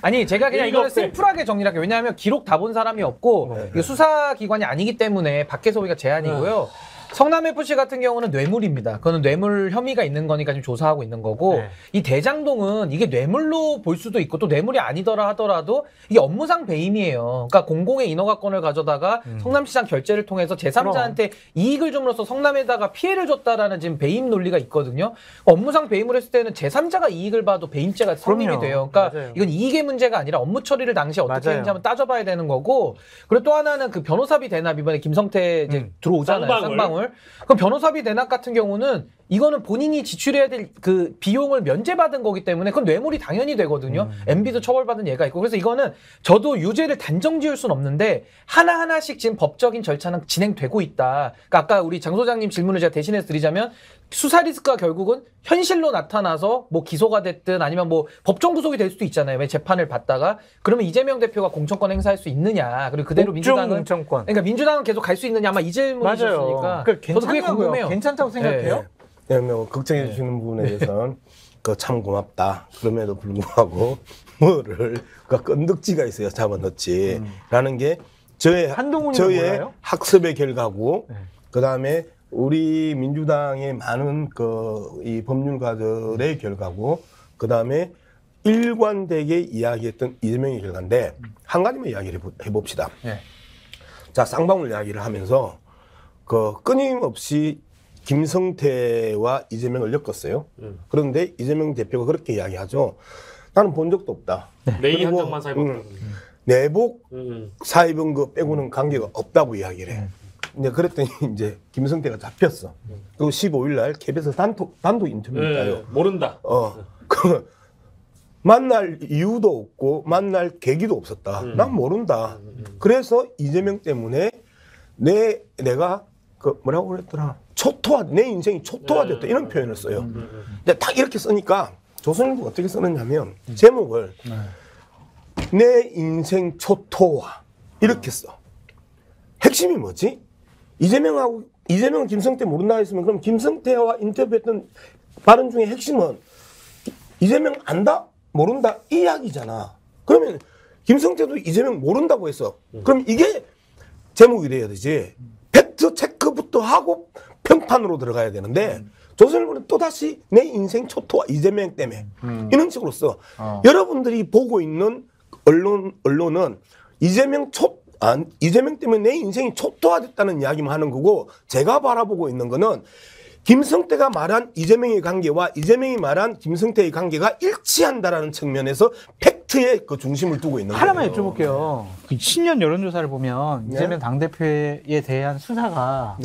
아니 제가 그냥 이거는 심플하게 정리를 할게요. 왜냐하면 기록 다 본 사람이 없고 이게 수사기관이 아니기 때문에 밖에서 우리가 제한이고요. 성남FC 같은 경우는 뇌물입니다. 그거는 뇌물 혐의가 있는 거니까 지금 조사하고 있는 거고 이 대장동은 이게 뇌물로 볼 수도 있고 또 뇌물이 아니더라 하더라도 이게 업무상 배임이에요. 그러니까 공공의 인허가권을 가져다가 성남시장 결재를 통해서 제3자한테 이익을 줌으로써 성남에다가 피해를 줬다라는 지금 배임 논리가 있거든요. 업무상 배임을 했을 때는 제3자가 이익을 봐도 배임죄가 성립이 돼요. 그러니까 맞아요. 이건 이익의 문제가 아니라 업무 처리를 당시에 어떻게 했는지 한번 따져봐야 되는 거고 그리고 또 하나는 그 변호사비 대납 이번에 김성태 이제 들어오잖아요. 쌍방울. 그럼 변호사비 대납 같은 경우는 이거는 본인이 지출해야 될 그 비용을 면제받은 거기 때문에 그건 뇌물이 당연히 되거든요. MB도 처벌받은 예가 있고 그래서 이거는 저도 유죄를 단정 지을 수는 없는데 하나하나씩 지금 법적인 절차는 진행되고 있다. 그러니까 아까 우리 장 소장님 질문을 제가 대신해서 드리자면 수사 리스크가 결국은 현실로 나타나서 뭐 기소가 됐든 아니면 뭐 법정 구속이 될 수도 있잖아요. 왜 재판을 받다가 그러면 이재명 대표가 공천권 행사할 수 있느냐. 그리고 그대로 민주당은 공천권. 그러니까 민주당은 계속 갈 수 있느냐 아마 이 질문이셨으니까 그러니까 저도 그게 궁금해요. 괜찮다고 생각해요? 네, 걱정해 주시는 부분에 대해서는 참 고맙다. 그럼에도 불구하고 뭐를 건덕지가 있어야 잡아넣지라는 게 저의 몰라요? 학습의 결과고 그다음에 우리 민주당의 많은 이 법률가들의 결과고 그다음에 일관되게 이야기했던 이재명의 결과인데 한 가지만 이야기를 해봅시다. 자, 쌍방울 이야기를 하면서 끊임없이 김성태와 이재명을 엮었어요. 그런데 이재명 대표가 그렇게 이야기하죠. 나는 본 적도 없다. 레이 한 장만 사입었다. 내복 사입은 거 빼고는 관계가 없다고 이야기를 해. 이제 그랬더니 이제 김성태가 잡혔어. 그리고 15일 날 KBS 단독 인터뷰했다요. 모른다. 만날 이유도 없고 만날 계기도 없었다. 난 모른다. 그래서 이재명 때문에 내가 뭐라고 그랬더라. 내 인생이 초토화됐다. 이런 표현을 써요. 근데 딱 이렇게 쓰니까 조선일보가 어떻게 쓰느냐면 제목을 내 인생 초토화 이렇게 써. 핵심이 뭐지? 이재명 김성태 모른다 했으면 그럼 김성태와 인터뷰했던 발언 중에 핵심은 이재명 안다 모른다 이 이야기잖아. 그러면 김성태도 이재명 모른다고 했어. 그럼 이게 제목이 돼야 되지. 팩트 체크부터 하고 평판으로 들어가야 되는데 조선일보는 또다시 내 인생 초토화 이재명 때문에 이런 식으로 써. 여러분들이 보고 있는 언론은 이재명 때문에 내 인생이 초토화됐다는 이야기만 하는 거고 제가 바라보고 있는 거는 김성태가 말한 이재명의 관계와 이재명이 말한 김성태의 관계가 일치한다라는 측면에서 팩트에 그 중심을 두고 있는 거예요. 하나만 여쭤볼게요. 그 신년 여론조사를 보면 네. 이재명 당대표에 대한 수사가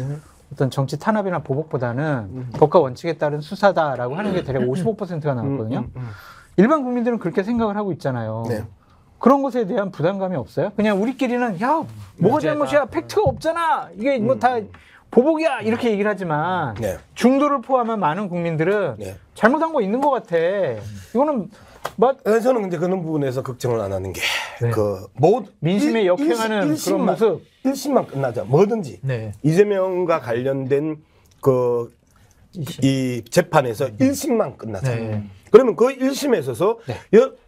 어떤 정치 탄압이나 보복보다는 법과 원칙에 따른 수사다라고 하는 게 대략 55%가 나왔거든요. 일반 국민들은 그렇게 생각을 하고 있잖아요. 네. 그런 것에 대한 부담감이 없어요? 그냥 우리끼리는 야 뭐가 잘못이야 팩트가 없잖아 이게 뭐 다 보복이야 이렇게 얘기를 하지만 네. 중도를 포함한 많은 국민들은 네. 잘못한 거 있는 것 같아. 이거는 저는 근데 그런 부분에서 걱정을 안 하는 게 네. 민심에 역행하는 그런 모습. 1심만 끝나자. 뭐든지 네. 이재명과 관련된 이 재판에서 1심만 끝나자. 네. 그러면 그 1심에 있어서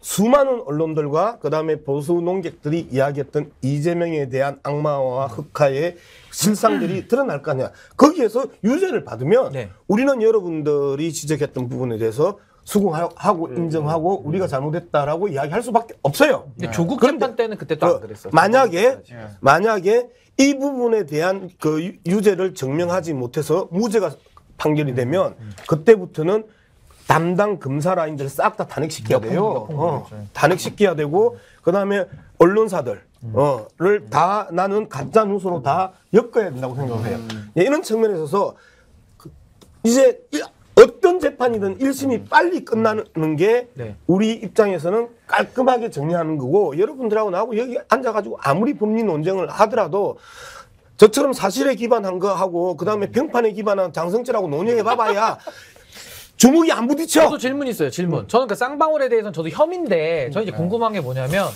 수많은 언론들과 그다음에 보수 논객들이 이야기했던 이재명에 대한 악마와 흑화의 실상들이 드러날 거 아니야. 거기에서 유죄를 받으면 네. 우리는 여러분들이 지적했던 부분에 대해서 수긍하고 인정하고 우리가 잘못했다라고 이야기할 수밖에 없어요. 근데 조국 그런데 재판 때는 그때 또 안 그랬어. 만약에 이 부분에 대한 그 유죄를 증명하지 못해서 무죄가 판결이 되면 그때부터는 담당 검사 라인들을 싹 다 탄핵시켜야 돼요. 탄핵시켜야 되고 그다음에 언론사들 를 다 나는 가짜 뉴스로 다 엮어야 된다고 생각을 해요. 이런 측면에 있어서 이제 어떤 재판이든 1심이 빨리 끝나는 게 네. 우리 입장에서는 깔끔하게 정리하는 거고 여러분들하고 나하고 여기 앉아가지고 아무리 법리 논쟁을 하더라도 저처럼 사실에 기반한 거 하고 그다음에 평판에 기반한 장성철하고 논의해봐봐야 주먹이 안 부딪혀. 저도 질문 있어요. 질문. 저는 그 쌍방울에 대해서는 저도 혐의인데 저는 이제 궁금한 게 뭐냐면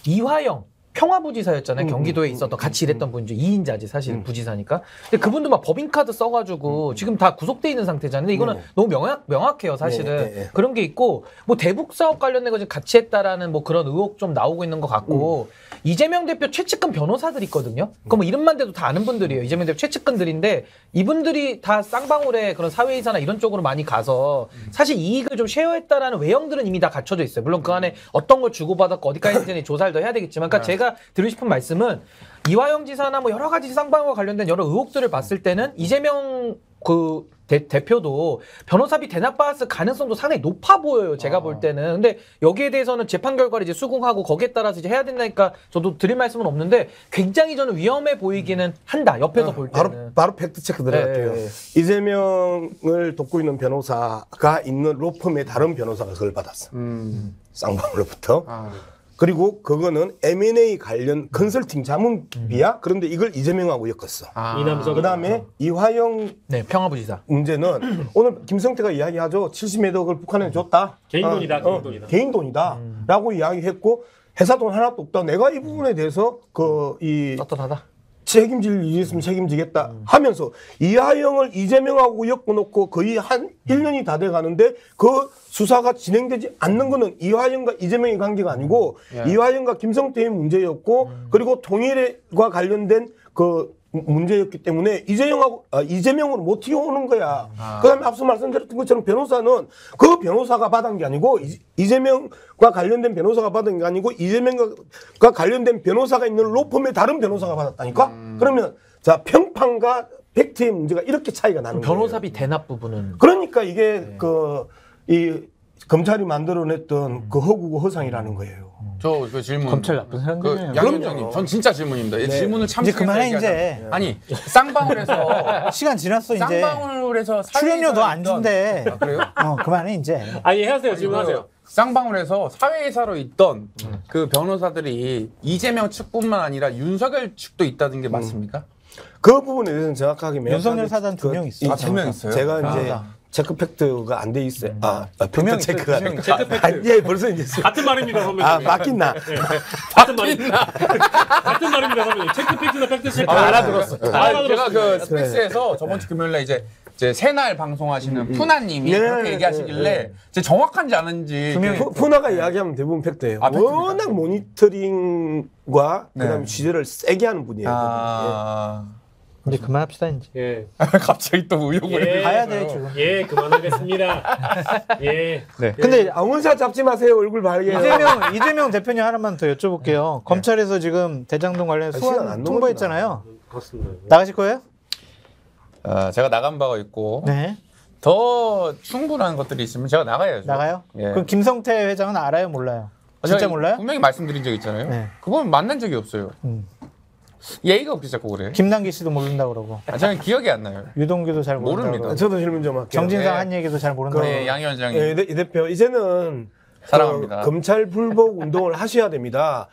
이화영 평화부지사였잖아요. 경기도에 있었던 같이 일했던 분이죠. 2인자지 사실 부지사니까. 근데 그분도 막 법인카드 써가지고 지금 다 구속돼 있는 상태잖아요. 근데 이거는 너무 명확해요. 사실은 그런 게 있고 뭐 대북 사업 관련된 거 지금 같이 했다라는 뭐 그런 의혹 좀 나오고 있는 것 같고 이재명 대표 최측근 변호사들 있거든요. 그럼 뭐 이름만 대도 다 아는 분들이에요. 이재명 대표 최측근들인데 이분들이 다 쌍방울에 그런 사회이사나 이런 쪽으로 많이 가서 사실 이익을 좀 쉐어했다라는 외형들은 이미 다 갖춰져 있어요. 물론 그 안에 어떤 걸 주고받았고 어디까지 했는지 조사를 더 해야 되겠지만 그러니까 제가 드리고 싶은 말씀은 이화영 지사나 뭐 여러 가지 쌍방울과 관련된 여러 의혹들을 봤을 때는 이재명 그 대표도 변호사비 대납받았을 가능성도 상당히 높아 보여요. 제가 볼 때는. 근데 여기에 대해서는 재판 결과를 이제 수긍하고 거기에 따라서 이제 해야 된다니까 저도 드릴 말씀은 없는데 굉장히 저는 위험해 보이기는 한다. 옆에서 볼 때는. 바로 팩트 체크 들어갈게요. 네. 이재명을 돕고 있는 변호사가 있는 로펌의 다른 변호사가 그걸 받았어. 쌍방울로부터. 그리고 그거는 M&A 관련 컨설팅 자문비야. 그런데 이걸 이재명하고 엮었어. 이남석. 그다음에 이화영 네, 평화부지사. 문제는 오늘 김성태가 이야기하죠. 70여 억을 북한에 줬다. 개인 돈이다, 개인 돈이다. 개인 돈이다. 라고 이야기했고 회사 돈 하나도 없다. 내가 이 부분에 대해서 떳떳하다. 책임질 일이 있으면 책임지겠다 하면서 이하영을 이재명하고 엮어놓고 거의 한 1년이 다 돼가는데 그 수사가 진행되지 않는 거는 이하영과 이재명의 관계가 아니고 이하영과 김성태의 문제였고 그리고 통일과 관련된 그 문제였기 때문에 이재명으로 못 튀어오는 거야. 그다음에 앞서 말씀드렸던 것처럼 변호사는 그 변호사가 받은 게 아니고 이재명과 관련된 변호사가 받은 게 아니고 이재명과 관련된 변호사가 있는 로펌의 다른 변호사가 받았다니까. 그러면 자 평판과 팩트의 문제가 이렇게 차이가 나는 거예요. 변호사비 대납 부분은 그러니까 이게 이 검찰이 만들어냈던 그 허구고 허상이라는 거예요. 저 그 질문. 검찰 나쁜 사람들이에요. 양 위원장님, 전 진짜 질문입니다. 이 질문을 참 이제 그만해 이제. 아니 쌍방울에서 시간 지났어 이제. 쌍방울에서 출연료 너 안 준대. 그래요? 그만해 이제. 아니 하세요. 질문하세요. 쌍방울에서 사회이사로 있던 그 변호사들이 이재명 측뿐만 아니라 윤석열 측도 있다는 게 맞습니까? 그 부분에 대해서는 정확하게 윤석열 사단 2명 있어. 아, 2명 있어요? 제가 이제 체크팩트가 안 돼 있어요. 분명히 팩트 체크가 있어요. 예, 벌써 이제 같은 말입니다, 선배님. 맞긴 나. 같은 말입니다. 같은 말입니다, 선배님. 체크 팩트나 팩트 체크. 알아들었어. 알아들었어요. 제가 그 스페이스에서 저번 주 금요일날 이제 새날 방송하시는 푸나님이 네, 그렇게 얘기하시길래 이제 정확한지 아닌지 푸나가 이야기하면 대부분 팩트예요. 팩트입니까? 워낙 모니터링과 네. 그다음에 취재를 세게 하는 분이에요. 이제 그만합시다 이제. 예. 갑자기 또 의욕을 가야 돼 지금. 예, 그만하겠습니다. 예. 근데 원샷 잡지 마세요. 얼굴 발게. 이재명 대표님 하나만 더 여쭤볼게요. 검찰에서 지금 대장동 관련해서 시간 소환 안 통보했잖아요. 그렇습니다. 나가실 거예요? 제가 나간 바가 있고 네. 더 충분한 것들이 있으면 제가 나가야죠. 나가요? 예. 그럼 김성태 회장은 알아요, 몰라요? 진짜 제가 몰라요? 분명히 말씀드린 적 있잖아요. 네. 그건 만난 적이 없어요. 예의가 없게 자꾸 그래. 김남기 씨도 모른다 그러고 저는 기억이 안 나요. 유동규도 잘 모른다 모릅니다. 그러고 저도 질문 좀 할게요. 정진상 네. 한 얘기도 잘 모른다 그러고 양 위원장이 이 대표 이제는 사랑합니다. 검찰 불복 운동을 하셔야 됩니다.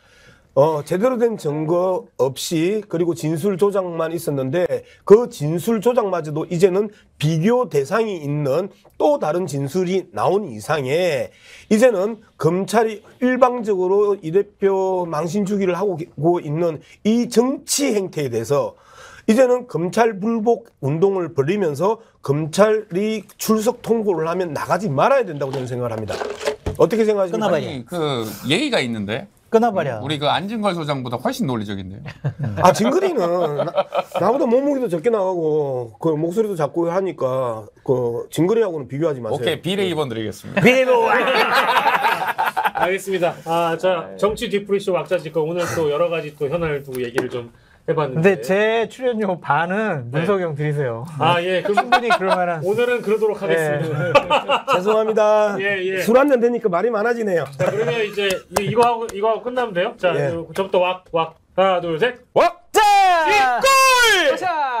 제대로 된 증거 없이 그리고 진술 조작만 있었는데 그 진술 조작마저도 이제는 비교 대상이 있는 또 다른 진술이 나온 이상에 이제는 검찰이 일방적으로 이 대표 망신 주기를 하고 있는 이 정치 행태에 대해서 이제는 검찰 불복 운동을 벌이면서 검찰이 출석 통보를 하면 나가지 말아야 된다고 저는 생각을 합니다. 어떻게 생각하십니까? 끊어봐요. 아니, 그 예의가 있는데 끊어버려. 우리 그 안진걸 소장보다 훨씬 논리적인데요. 진글이는 나보다 몸무게도 적게 나가고 그 목소리도 작고 하니까 그 진글이하고는 비교하지 마세요. 오케이 비례 2번 드리겠습니다. 알겠습니다. 자, 정치 뒤풀이쇼 왁자지껄 오늘 또 여러 가지 또 현안을 두고 얘기를 좀 해봤는데. 근데 제 출연료 반은 문석영 드리세요. 예, 그럼 충분히 그럴만한. 오늘은 그러도록 하겠습니다. 죄송합니다. 예. 술 한 잔 되니까 말이 많아지네요. 자, 그러면 이제 이거 하고 끝나면 돼요? 자, 예. 저부터 왁. 하나, 둘, 셋. 자! 골! 자!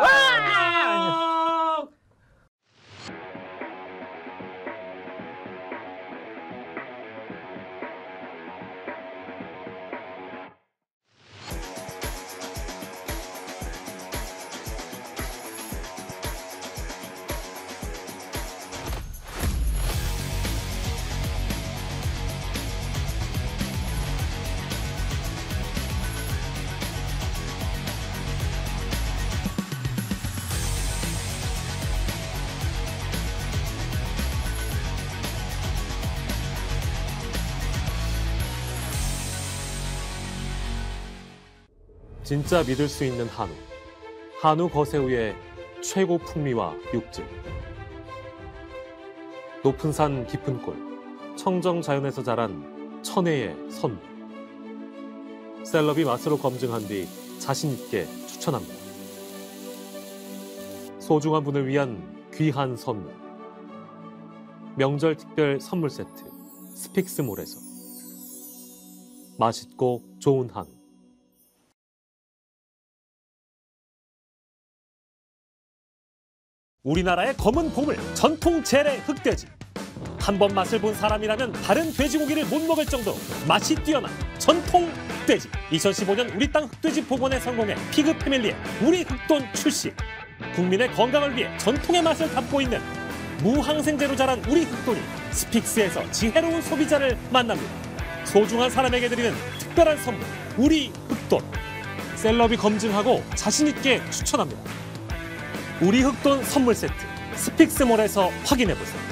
진짜 믿을 수 있는 한우. 한우 거세우의 최고 풍미와 육질. 높은 산 깊은 골. 청정 자연에서 자란 천혜의 선물. 셀럽이 맛으로 검증한 뒤 자신 있게 추천합니다. 소중한 분을 위한 귀한 선물. 명절 특별 선물 세트 스픽스몰에서. 맛있고 좋은 한우. 우리나라의 검은 보물 전통 재래 흑돼지. 한 번 맛을 본 사람이라면 다른 돼지고기를 못 먹을 정도로 맛이 뛰어난 전통 흑돼지. 2015년 우리 땅 흑돼지 복원에 성공해 피그 패밀리의 우리 흑돈 출시. 국민의 건강을 위해 전통의 맛을 담고 있는 무항생제로 자란 우리 흑돈이 스픽스에서 지혜로운 소비자를 만납니다. 소중한 사람에게 드리는 특별한 선물 우리 흑돈. 셀럽이 검증하고 자신 있게 추천합니다. 우리 흑돈 선물 세트 스픽스몰에서 확인해보세요.